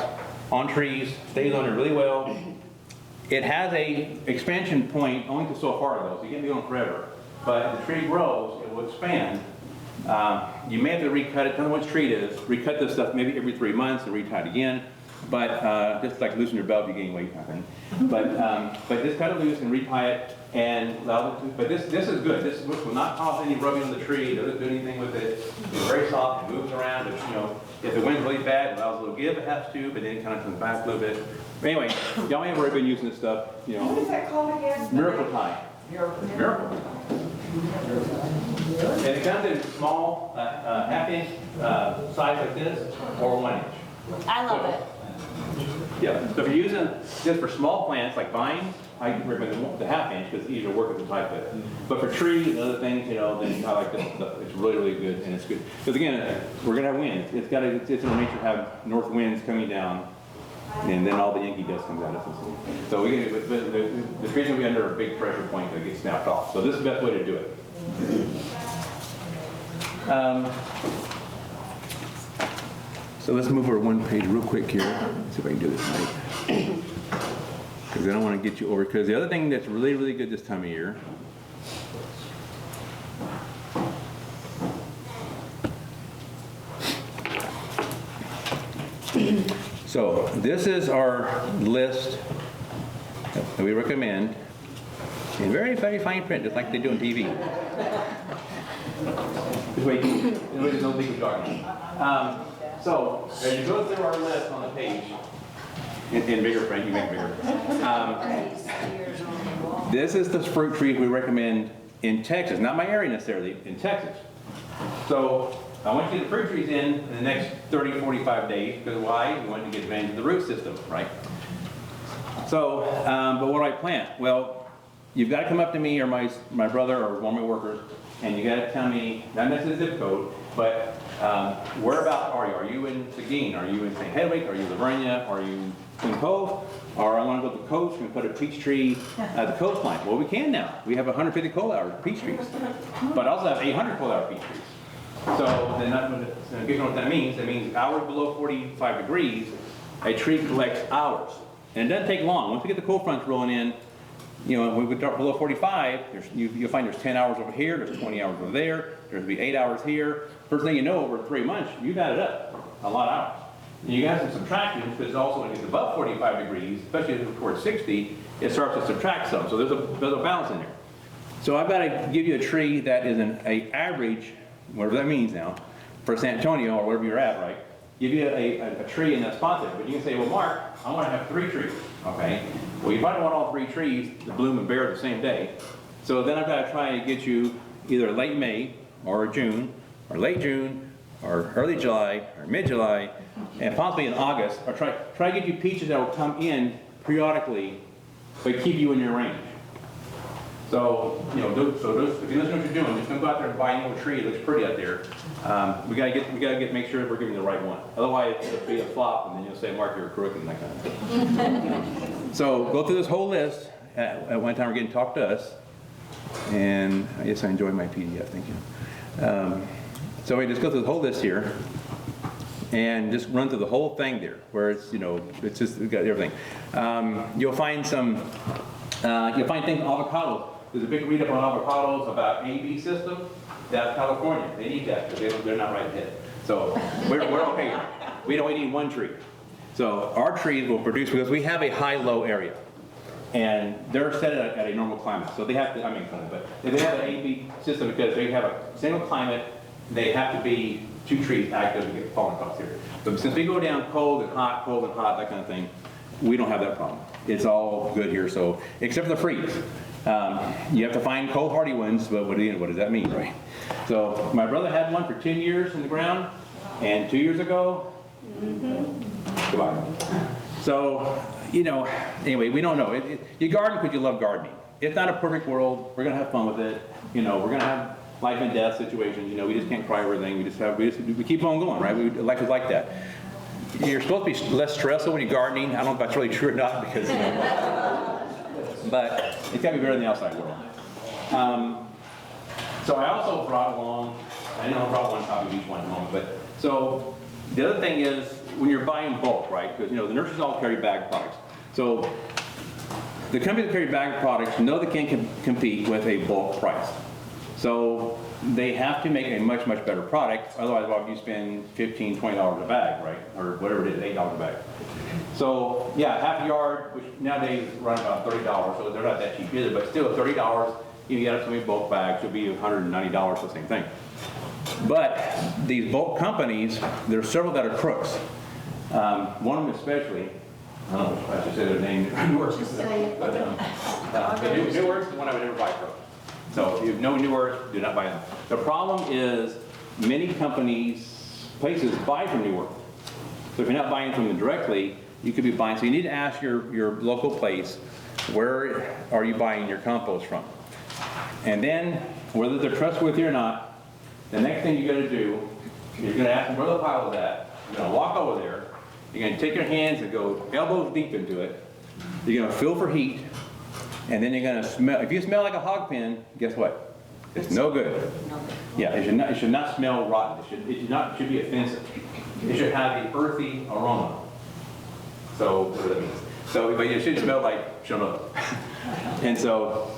on trees, stays on there really well. It has a expansion point only to so far though, so you can't be on forever. But as the tree grows, it will expand. You may have to recut it, depending on which tree it is. Recut this stuff maybe every 3 months and retie it again. But just like loosen your belt if you gain weight, I think. But just cut it loose and retie it, and allow it to. But this is good. This will not cause any rubbing on the tree. It doesn't do anything with it. It's very soft. It moves around. It, if the wind's really bad, it allows a little give. It has to, but then it kind of comes back a little bit. But anyway, y'all may have already been using this stuff. What is that called again? Miracle tie. Miracle. And it comes in small, half-inch size like this, or 1 inch. I love it. Yeah, so if you're using this for small plants like vines, I recommend the half-inch because it's easier to work with the tie fit. But for trees and other things, then I like this stuff. It's really, really good, and it's good. Because again, we're gonna have wind. It's in our nature to have north winds coming down, and then all the Yankee dust comes out of it. So the trees will be under a big pressure point that gets snapped off. So this is the best way to do it. So let's move over one page real quick here. Let's see if I can do this right. Because I don't want to get you over. Because the other thing that's really, really good this time of year. So this is our list that we recommend in very, very fine print, just like they do on TV. This way there's no legal jargon. So, as you go through our list on the page, in bigger print, you make bigger. This is the fruit trees we recommend in Texas, not my area necessarily, in Texas. So, I want you to get the fruit trees in the next 30, 45 days, because why? We want to get advantage of the root system, right? So, but what do I plant? Well, you've got to come up to me or my brother or one of my workers, and you got to tell me, not necessarily the zip code, but whereabouts are you? Are you in Seguin? Are you in St. Hedwig? Are you in Lavernia? Are you in Cove? Or I want to go to the coast and put a peach tree at the coastline. Well, we can now. We have 150 coal-hour peach trees, but I also have 800 coal-hour peach trees. So then if you know what that means, it means hours below 45 degrees, a tree collects hours. And it doesn't take long. Once we get the cold fronts rolling in, when we drop below 45, you'll find there's 10 hours over here, there's 20 hours over there, there'll be 8 hours here. First thing you know, over 3 months, you've added up a lot of hours. And you got some subtractions, because also when it gets above 45 degrees, especially towards 60, it starts to subtract some. So there's a balance in there. So I've got to give you a tree that is an average, whatever that means now, for San Antonio or wherever you're at, right? Give you a tree in that spot there. But you can say, well, Mark, I want to have 3 trees, okay? Well, you probably want all 3 trees to bloom and bear the same day. So then I've got to try and get you either late May or June, or late June, or early July, or mid-July, and possibly in August, or try to get you peaches that will come in periodically, but keep you in your range. So, if you listen to what you're doing, just don't go out there and buy a tree. It looks pretty out there. We gotta make sure we're giving the right one. Otherwise, it'll be a flop, and then you'll say, Mark, you're crooked and that kind of thing. So go through this whole list. At one time, we're getting talk to us, and I guess I enjoy my PDF. Thank you. So we just go through the whole list here, and just run through the whole thing there, where it's, it's just, it's got everything. You'll find things, avocados. There's a big read up on avocados about AB system. That's California. They need that because they're not right ahead. So we're okay here. We don't need one tree. So our trees will produce, because we have a high-low area. And they're set at a normal climate. So they have to, but they have an AB system because they have a single climate. They have to be 2 trees active to get pollen crops here. But since we go down cold and hot, that kind of thing, we don't have that problem. It's all good here. So except for the freeze. You have to find cold hardy ones, but what does that mean, right? So my brother had one for 10 years in the ground, and 2 years ago, goodbye. So, anyway, we don't know. You garden because you love gardening. It's not a perfect world. We're going to have fun with it. We're going to have life and death situations. We just can't cry over everything. We keep on going, right? Life is like that. You're supposed to be less stressful when you're gardening. I don't know if that's really true or not because, but it's got to be better than the outside world. So I also brought along, I brought one copy of each one at the moment, but so the other thing is when you're buying bulk, right? Because the nurseries all carry bag products. So the companies that carry bag products know they can't compete with a bulk price. So they have to make a much, much better product. Otherwise, why would you spend $15, $20 a bag, right? Or whatever it is, $8 a bag. So yeah, half a yard, which nowadays run about $30, so they're not that cheap either, but still $30, you get up to many bulk bags, it'll be $190 for the same thing. But these bulk companies, there are several that are crooks. One of them especially, I don't know if I should say their name, Newerks. But Newerks is the one I would never buy from. So if you know Newerks, do not buy them. The problem is many places buy from Newerks. So if you're not buying from them directly, you could be buying. So you need to ask your local place, where are you buying your compost from? And then, whether they're trustworthy or not, the next thing you're going to do, you're going to ask them where the pile is at. You're going to walk over there. You're going to take your hands and go elbows deep into it. You're going to feel for heat. And then you're going to smell. If you smell like a hog pen, guess what? It's no good. Yeah, it should not smell rotten. It should be offensive. It should have the earthy aroma. So, what that means. So, but it should smell like shut And so,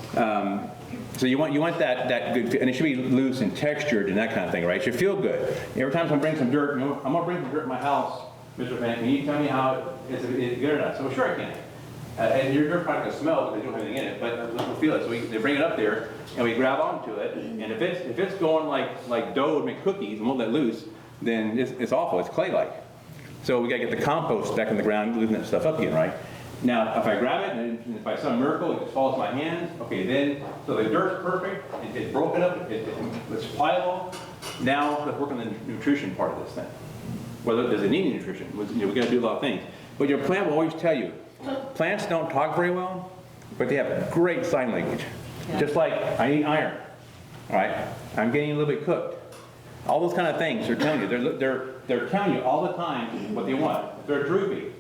so you want that good, and it should be loose and textured and that kind of thing, right? It should feel good. Every time I bring some dirt, I'm gonna bring some dirt in my house, Mr. Van, can you tell me how it's good or not? So sure I can. And your dirt probably gonna smell because they don't have anything in it, but we'll feel it. So they bring it up there, and we grab onto it, and if it's going like dough to make cookies and won't let loose, then it's awful. It's clay-like. So we gotta get the compost back in the ground, loosen that stuff up again, right? Now, if I grab it, and by some miracle it just falls in my hands, okay, then, so the dirt's perfect, it's broken up, it's pliable. Now, let's work on the nutrition part of this thing. Whether does it need nutrition? We gotta do a lot of things. But your plant will always tell you, plants don't talk very well, but they have great sign language. Yeah. Just like, I need iron, all right? I'm getting a little bit cooked. All those kind of things they're telling you. They're telling you all the time what they want. If they're droopy,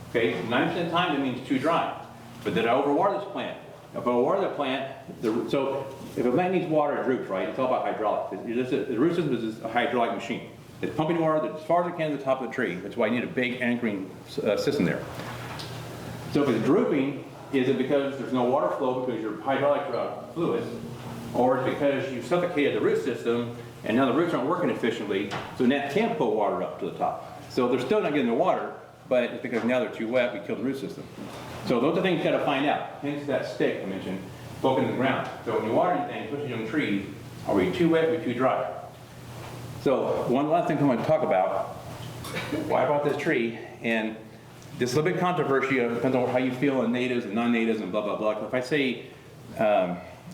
okay, 90% of the time it means too dry. But did I overwater this plant? If I overwater the plant, so if a plant needs water, it droops, right? It's all about hydraulics. The root system is a hydraulic machine. It's pumping water as far as it can to the top of the tree. That's why you need a big anchoring system there. So if it's drooping, is it because there's no water flow because your hydraulic fluid, or it's because you suffocated the root system and now the roots aren't working efficiently, so now it can't pull water up to the top. So they're still not getting the water, but it's because now they're too wet, we killed the root system. So those are things you got to find out. Hence that stick I mentioned, poking in the ground. So when you water anything, especially young trees, are we too wet, are we too dry? So one last thing I want to talk about, why I brought this tree, and this is a little bit controversial, depends on how you feel on natives and non-natives and blah, blah, blah. If I say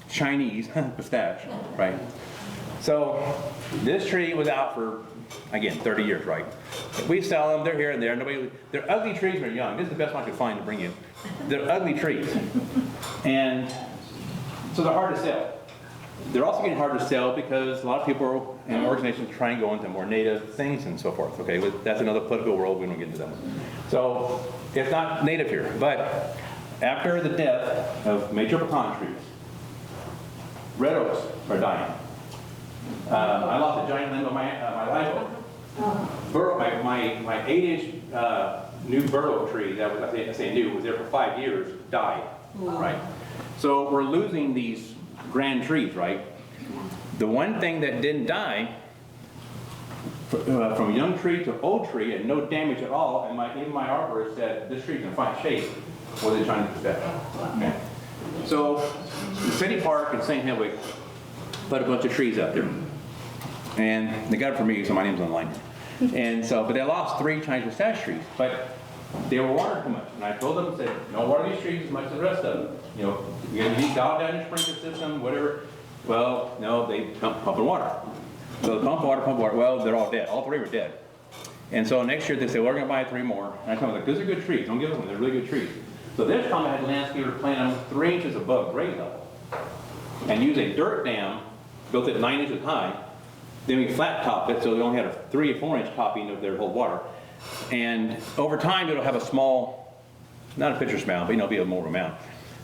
Chinese, pistache, right? So this tree was out for, again, 30 years, right? We sell them, they're here and there. They're ugly trees when they're young. This is the best one I could find to bring you. They're ugly trees. And so they're hard to sell. They're also getting hard to sell because a lot of people and organizations try and go into more native things and so forth. Okay, that's another political world, we don't get into that. So it's not native here. But after the death of major pecan trees, red oaks are dying. I lost a giant limb of my live oak. my 8-inch new burdock tree, that was, I say new, was there for 5 years, died, right? So we're losing these grand trees, right? The one thing that didn't die, from young tree to old tree, and no damage at all, and even my arborist said, this tree's in fine shape, was the Chinese pistache. Okay. So the city park in St. Hedwig put a bunch of trees out there. And they got it for me, so my name's online. And so, but they lost 3 Chinese pistache trees, but they were watered too much. And I told them, I said, don't water these trees as much as the rest of them. You know, you need dial down your sprinkler system, whatever. Well, no, they pumping water. So the pump water, well, they're all dead. All 3 were dead. And so next year they said, well, we're gonna buy 3 more. And I told them, like, these are good trees, don't give them, they're really good trees. So this time I had landscaper plant them 3 inches above grade level. And use a dirt dam, built it 9 inches high. Then we flat topped it, so they only had a 3 or 4 inch topping of their whole water. And over time, it'll have a small, not a pitcher's mound, but it'll be a more of a mound.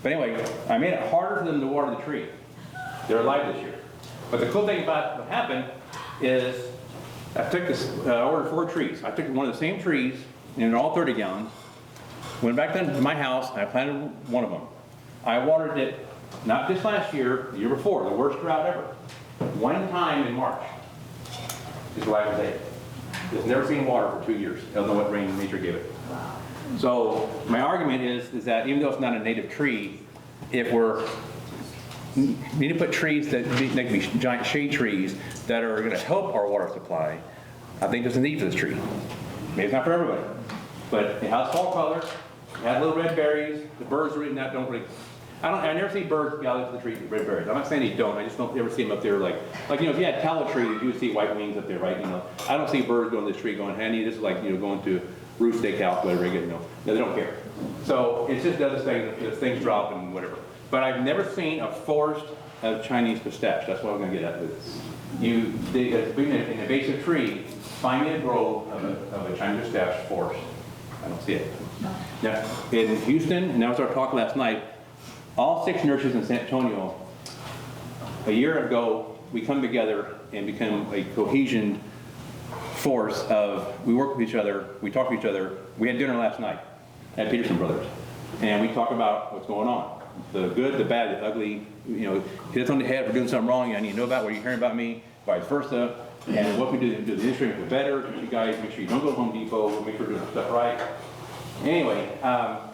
But anyway, I made it harder for them to water the tree. They're alive this year. But the cool thing about what happened is I took this, I ordered 4 trees. I took one of the same trees, and they're all 30 gallons. Went back then to my house, and I planted one of them. I watered it, not just last year, the year before, the worst drought ever. One time in March. Is what I would say. It's never seen water for 2 years. I don't know what rain nature gave it. So my argument is that even though it's not a native tree, if we need to put trees that can be giant shade trees that are going to help our water supply, I think there's a need for this tree. Maybe it's not for everybody, but it has fall color, it has little red berries. The birds are eating that. I never see birds gather to the tree with red berries. I'm not saying they don't. I just don't ever see them up there like you know, if you had tallow trees, you would see white wings up there, right? You know, I don't see birds going to this tree going, honey, this is like, you know, going to Roost Steakhouse, whatever you get, you know. No, they don't care. So it's just other things, things drop and whatever. But I've never seen a forest of Chinese pistache. That's what I'm going to get at with this. You dig an invasive tree, find me a grove of a Chinese pistache forest. I don't see it. Now, in Houston, and that was our talk last night, all 6 nurseries in San Antonio, a year ago, we come together and become a cohesion force of, we work with each other, we talk to each other. We had dinner last night at Peterson Brothers, and we talk about what's going on. The good, the bad, the ugly, you know, hit us on the head for doing something wrong, I need to know about what you're hearing about me, vice versa, and what we do to do the industry make it better. You guys make sure you don't go to Home Depot, we'll make sure we're doing stuff right. Anyway,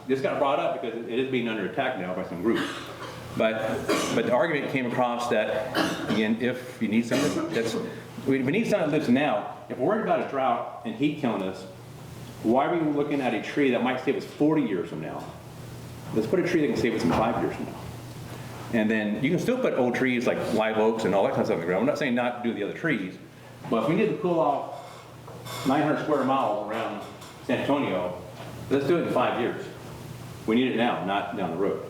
this got brought up because it is being under attack now by some groups. But the argument came across that, again, if you need something we need something that lives now. If we're worried about a drought and heat killing us, why are we looking at a tree that might save us 40 years from now? Let's put a tree that can save us in 5 years from now. And then you can still put old trees like live oaks and all that kind of stuff in the ground. I'm not saying not to do the other trees, but if we need to cool off 900 square miles around San Antonio, let's do it in 5 years. We need it now, not down the road.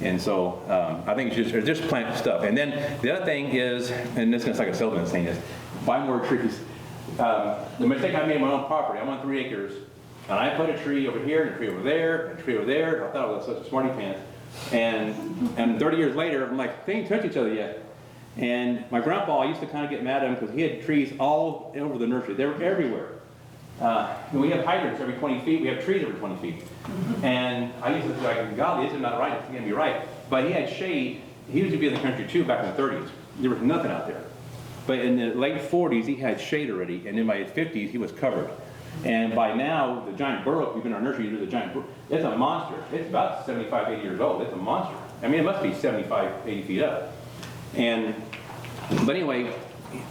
And so I think it's just plant stuff. And then the other thing is, and this is like a salesman saying this, buy more trees. The mistake I made on my own property, I'm on 3 acres, and I put a tree over here, and a tree over there, and a tree over there. I thought it was such a smarty pants. And 30 years later, I'm like, they ain't touched each other yet. And my grandpa used to kind of get mad at him because he had trees all over the nursery. They were everywhere. We have hydrants every 20 feet. We have trees every 20 feet. And I used to be like, God, this is not right. It's going to be right. But he had shade. He used to be in the country too back in the 30s. There was nothing out there. But in the late 40s, he had shade already. And in my 50s, he was covered. And by now, the giant burdock, we've been in our nursery, the giant burdock, it's a monster. It's about 75, 80 years old. It's a monster. I mean, it must be 75, 80 feet up. But anyway,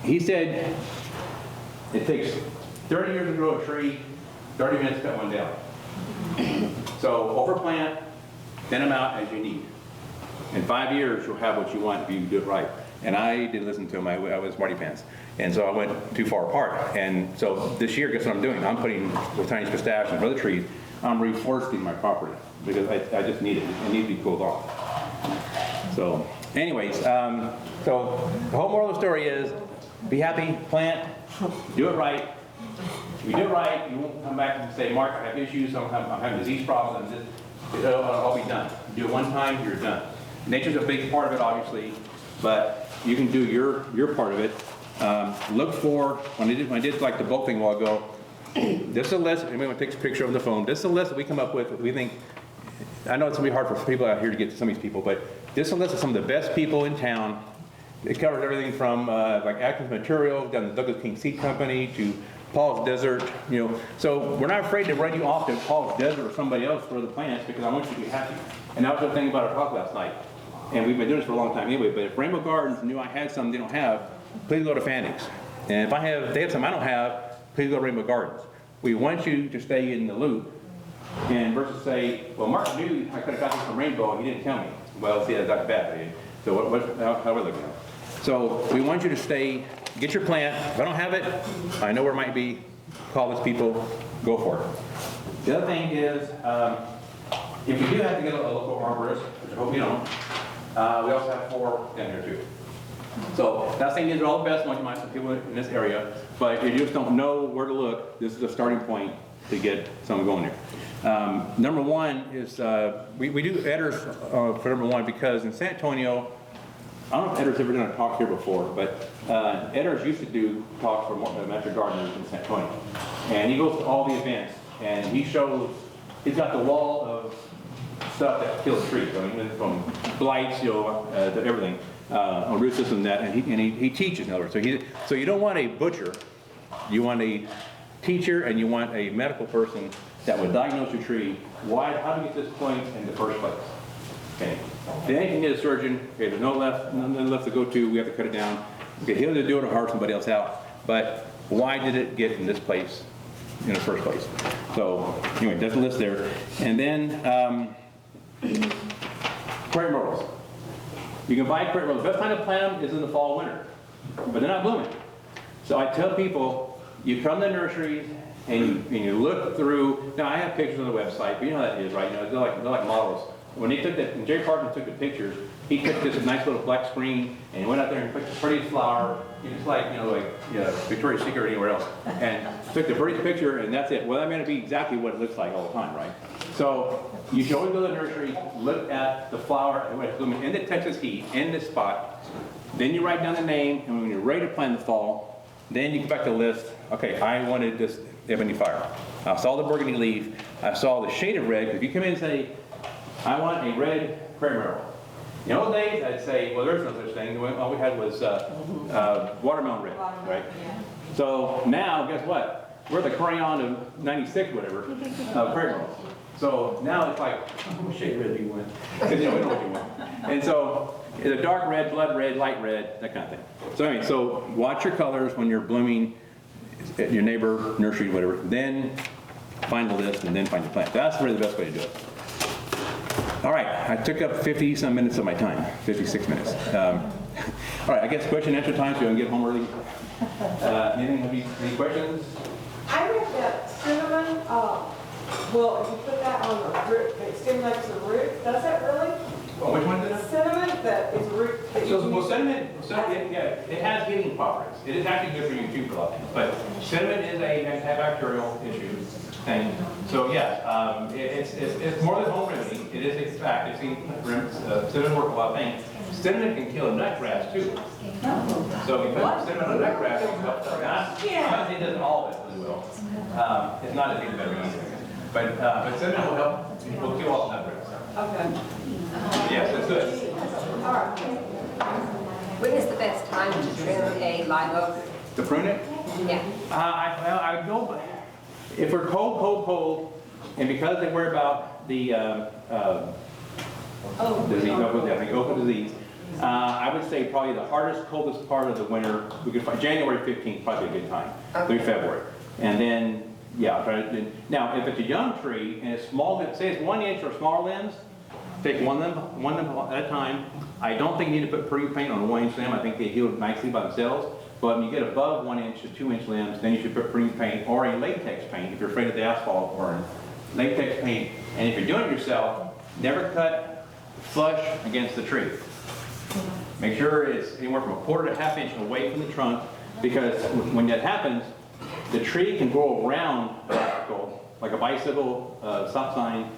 he said it takes 30 years to grow a tree, 30 minutes to cut one down. So overplant, thin them out as you need. In 5 years, you'll have what you want if you do it right. And I didn't listen to him. I was smarty pants. And so I went too far apart. And so this year, guess what I'm doing? I'm putting with Chinese pistache and other trees, I'm reforesting my property because I just need it. It needs to be cooled off. So anyways, so the whole moral of the story is be happy, plant, do it right. If you do it right, you won't come back and say, Mark, I have issues, I'm having disease problems, and it'll all be done. You do it one time, you're done. Nature's a big part of it, obviously, but you can do your part of it. Look for, when I did like the bulk thing a while ago, this is a list, anyone takes a picture on the phone, this is a list that we come up with, that we think, I know it's gonna be hard for people out here to get to some of these people, but this is a list of some of the best people in town. It covers everything from like Atkins Material, down to Douglas King Seed Company, to Paul's Desert, you know. So we're not afraid to run you off to Paul's Desert or somebody else for the plants, because I want you to be happy. And that was the thing about our talk last night. And we've been doing this for a long time anyway, but if Rainbow Gardens knew I had something they don't have, please go to Fanny's. And if they have something I don't have, please go to Rainbow Gardens. We want you to stay in the loop, and versus say, well, Mark knew I could have got this from Rainbow, and he didn't tell me. Well, see, that's bad. So how are we looking at it? So we want you to stay, get your plant. If I don't have it, I know where it might be. Call these people, go for it. The other thing is, if you do have to get a local arborist, which I hope you don't, we also have 4 down here too. So that thing is all the best ones, you might have some people in this area, but if you just don't know where to look, this is a starting point to get someone going there. Number one is, we do Edders for number one, because in San Antonio, I don't know if Edder's ever done a talk here before, but Edders used to do talks for Master Gardeners in San Antonio. And he goes to all the events, and he shows, he's got the wall of stuff that kills trees. I mean, from blights, to everything, on root system and that, and he teaches, in other words. So you don't want a butcher, you want a teacher, and you want a medical person that would diagnose your tree. How to get this point in the first place? Okay. Then you need a surgeon. Okay, there's nothing left to go to. We have to cut it down. Okay, he'll either do it or hire somebody else out. But why did it get in this place in the first place? So anyway, there's a list there. And then prairie myrtles. You can buy prairie myrtles. The best time to plant them is in the fall, winter, but they're not blooming. So I tell people, you come to nurseries and you look through. Now I have pictures on the website, but you know how that is, right? You know, they're like models. When Jerry Parkin took the pictures, he took this nice little black screen and he went out there and picked the prettiest flower. It's like, Victoria's Secret or anywhere else. And took the prettiest picture and that's it. Well, that may not be exactly what it looks like all the time, right? So you should always go to the nursery, look at the flower and when it's blooming in the Texas heat, in this spot. Then you write down the name, and when you're ready to plant in the fall, then you go back to the list. Okay, I wanted this ebony fire. I saw the burgundy leaf. I saw the shade of red. If you come in and say, I want a red prairie myrtle. In the old days, I'd say, well, there's no such thing. All we had was watermelon red, right? So now, guess what? We're the crayon of 96, whatever, prairie myrtle. So now it's like, what shade red do you want? Because we know what you want. And so it's a dark red, blood red, light red, that kind of thing. So anyway, so watch your colors when you're blooming at your neighbor, nursery, whatever. Then find the list and then find the plant. That's really the best way to do it. All right, I took up 50-some minutes of my time, 56 minutes. All right, I guess question and answer time, so you can get home early. Any questions? I read that cinnamon, well, if you put that on the root, it stimulates the root. Does it really? Well, which one did it? Cinnamon, that is root. Cinnamon, it has healing properties. It is actually good for you too for a lot of things. But cinnamon is a antibacterial issue. And so, yeah, it's more than home remedy. It is a fact. I've seen cinnamon work a lot of things. Cinnamon can kill a nutgrass too. So if you put cinnamon on a nutgrass, it'll help. It doesn't all of it really well. It's not a thing better either. But cinnamon will help. Will kill all the nutgrass. Okay. Yes, it's good. All right. When is the best time to trim a live oak? To prune it? Yeah. I go. If we're cold, and because they worry about the oak disease, I would say probably the hardest, coldest part of the winter, we could find January 15th, probably a good time, through February. And then, yeah, now if it's a young tree and it's small, say it's 1 inch or smaller limbs, take one limb at a time. I don't think you need to put pre paint on a 1 inch limb. I think they heal nicely by themselves. But when you get above 1 inch to 2 inch limbs, then you should put pre paint or a latex paint if you're afraid of the asphalt burn. Latex paint. And if you're doing it yourself, never cut flush against the tree. Make sure it's anywhere from 1/4 to 1/2 inch away from the trunk, because when that happens, the tree can go around the obstacle, like a bicycle stop sign.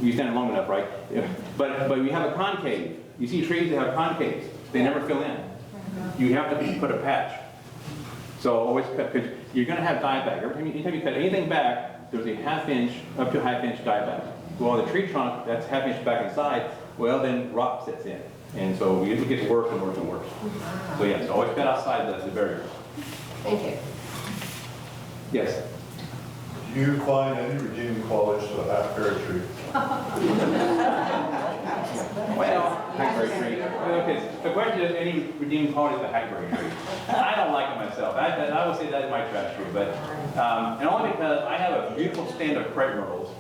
You stand long enough, right? Yeah. But you have a concave. You see trees that have concaves. They never fill in. You have to put a patch. So always cut, because you're gonna have dieback. Anytime you cut anything back, there's a half inch, up to a half inch dieback. Well, the tree trunk, that's half inch back inside, well, then rot sets in. And so it gets worse and worse and worse. So yes, always cut outside the barrier. Thank you. Yes? Do you find any redeeming qualities to a half-berry tree? Well, hackberry tree. Okay, the question is, any redeeming quality of the hackberry tree? I don't like it myself. I would say that is my trash tree, but, and only because I have a beautiful stand of crepe myrtles,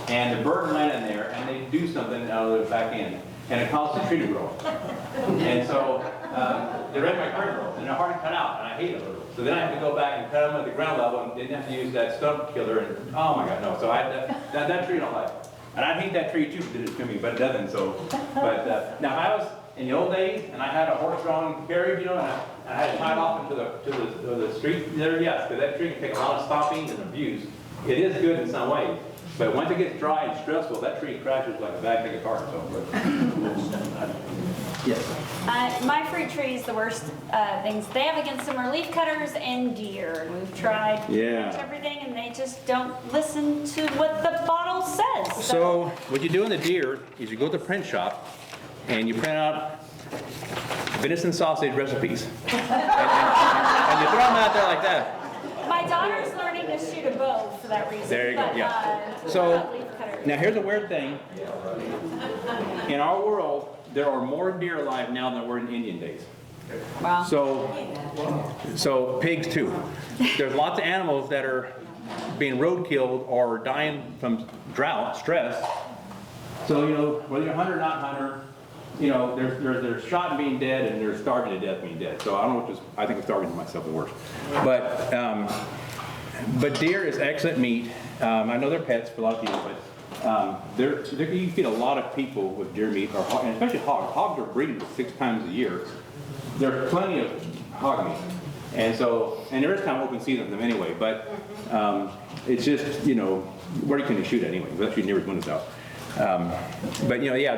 and the bird land in there, and they do something out of the back end, and it causes the tree to grow. And so, they read my crepe myrtles, and they're hard to cut out, and I hate it. So then I have to go back and cut them at the ground level, and didn't have to use that stump killer, and oh my God, no. So that tree I don't like. And I hate that tree too, did it to me, but it doesn't, so. But now if I was in the old days, and I had a horse-drawn carriage, you know, and I had it tied off into the street there, yes, because that tree can take a lot of stomping and abuse. It is good in some ways, but once it gets dry and stressful, that tree crashes like a bag of cart, so. Yes. My fruit tree is the worst things they have against them are leaf cutters and deer. And we've tried pretty much everything, and they just don't listen to what the bottle says. So what you do in the deer is you go to the print shop and you print out venison sausage recipes. and you throw them out there like that. My daughter's learning to shoot a bow for that reason. There you go, but, yeah. Leaf So cutters. now here's a weird thing. In our world, there are more deer alive now than there were in Indian days. Wow. So pigs too. There's lots of animals that are being roadkilled or dying from drought, stress. So, you know, whether you're hunter or not hunter, you know, they're shot and being dead, and they're starving to death being dead. So I don't know which is, I think I'm starving to myself the worst. But deer is excellent meat. I know they're pets for a lot of people, but you feed a lot of people with deer meat, and especially hogs. Hogs are breeding 6 times a year. There's plenty of hog meat. And so, and there is kind of open season for them anyway, but it's just, you know, where can you shoot anyway? Unless you near his windows out. But you know, yeah,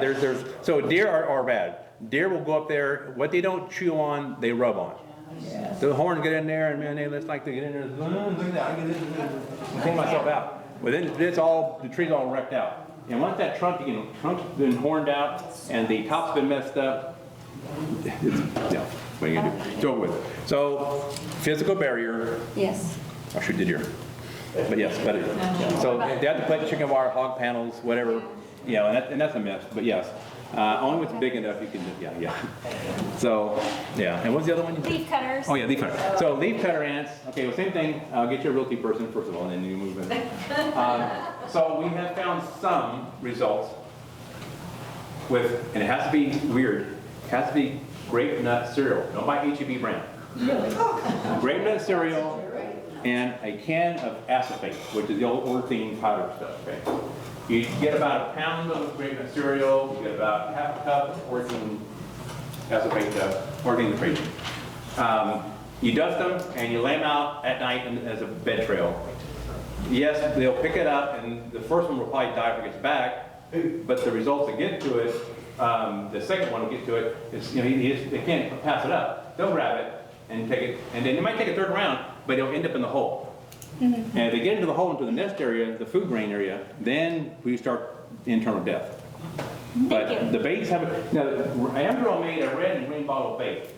so deer are bad. Deer will go up there, what they don't chew on, they rub on. Yeah. The horns get in there, and man, they just like to get in there, look at that, I get this, clean myself out. Well, then the tree's all wrecked out. And once that trunk's been horned out, and the top's been messed up, yeah, what are you gonna do? It's over with. So, physical barrier. Yes. I'll shoot the deer. But yes, so they have to put chicken wire, hog panels, whatever, you know, and that's a mess, but yes. Only when it's big enough you can, yeah. So, yeah, and what's the other one? Leaf cutters. Oh yeah, leaf cutter. So leaf cutter ants, okay, well same thing, get your realty person first of all, and then you move in. So we have found some results with, and it has to be weird, it has to be grape nut cereal. Don't buy H-E-B brand. Grape nut cereal and a can of acephate, which is the old orthene powder stuff, okay? You get about a pound of grape nut cereal, you get about half a cup of orthene acephate, orthene preaching. You dust them and you lay them out at night as a bed trail. Yes, they'll pick it up, and the first one will probably die if it gets back, but the results that get to it, the second one will get to it, is, you know, they can't pass it up. They'll grab it and take it, and then they might take a third round, but it'll end up in the hole. And if they get into the hole, into the nest area, the food grain area, then we start internal death. But the baits have it. Now, Amdro made a red and green bottle bait.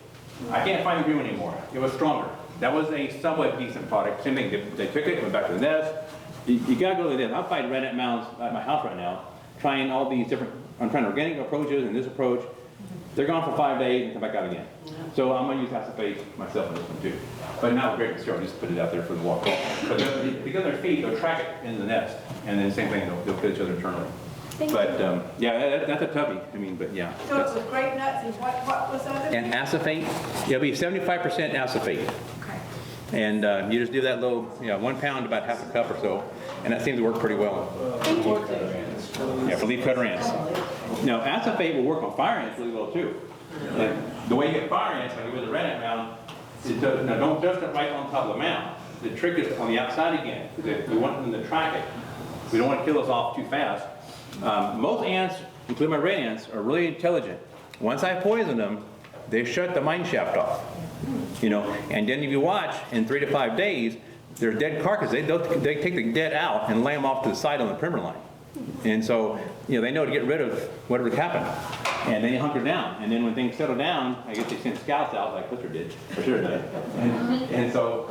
I can't find the green one anymore. It was stronger. That was a somewhat decent product. Same thing. They took it, went back to the nest. You gotta go to the nest. I'm fighting red ant mounds at my house right now, trying all these different. I'm trying organic approaches and this approach. They're gone for 5 days and come back out again. So I'm gonna use acephate myself in this one too. But now with grape cereal, just put it out there for the walk. But because their feet, they'll track it in the nest, and then same thing, they'll fit each other internally. But yeah, that's a toughie. I mean, but yeah. So it was grape nuts and what was that? And acephate, it'll be 75% acephate. Okay. And you just do that little, 1 pound, about half a cup or so, and that seems to work pretty well. Yeah, for leaf cutter ants. Now, acephate will work on fire ants really well too. And the way you get fire ants, like with a red ant mound, now don't dust it right on top of the mound. The trick is on the outside again, because we want them to track it. We don't want to kill us off too fast. Most ants, including my red ants, are really intelligent. Once I poison them, they shut the mine shaft off. And then if you watch, in 3 to 5 days, they're dead carcasses. They take the dead out and lay them off to the side on the perimeter line. And so, you know, they know to get rid of whatever happened. And then you hunker down. And then when things settle down, I guess they send scouts out like Clifford did, for sure did. And so,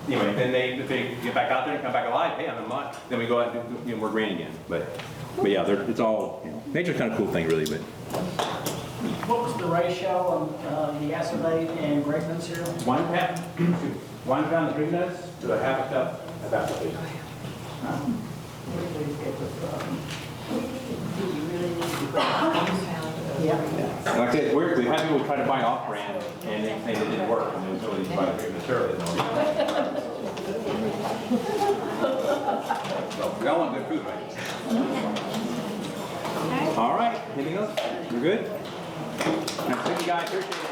anyway, then if they get back out there and come back alive, hey, I'm in luck. Then we go out and do more grain again. But yeah, it's all, you know, nature's kind of a cool thing, really. But What was the ratio of the acetate and grape nuts here? 1 pound of grape nuts to a half a cup of acetate. Like I said, it's weird, we had people try to buy off-brand, and they say it didn't work, and it was really by the material. So, we all want good food, right? All right, anything else? We're good? Thank you guys, appreciate it.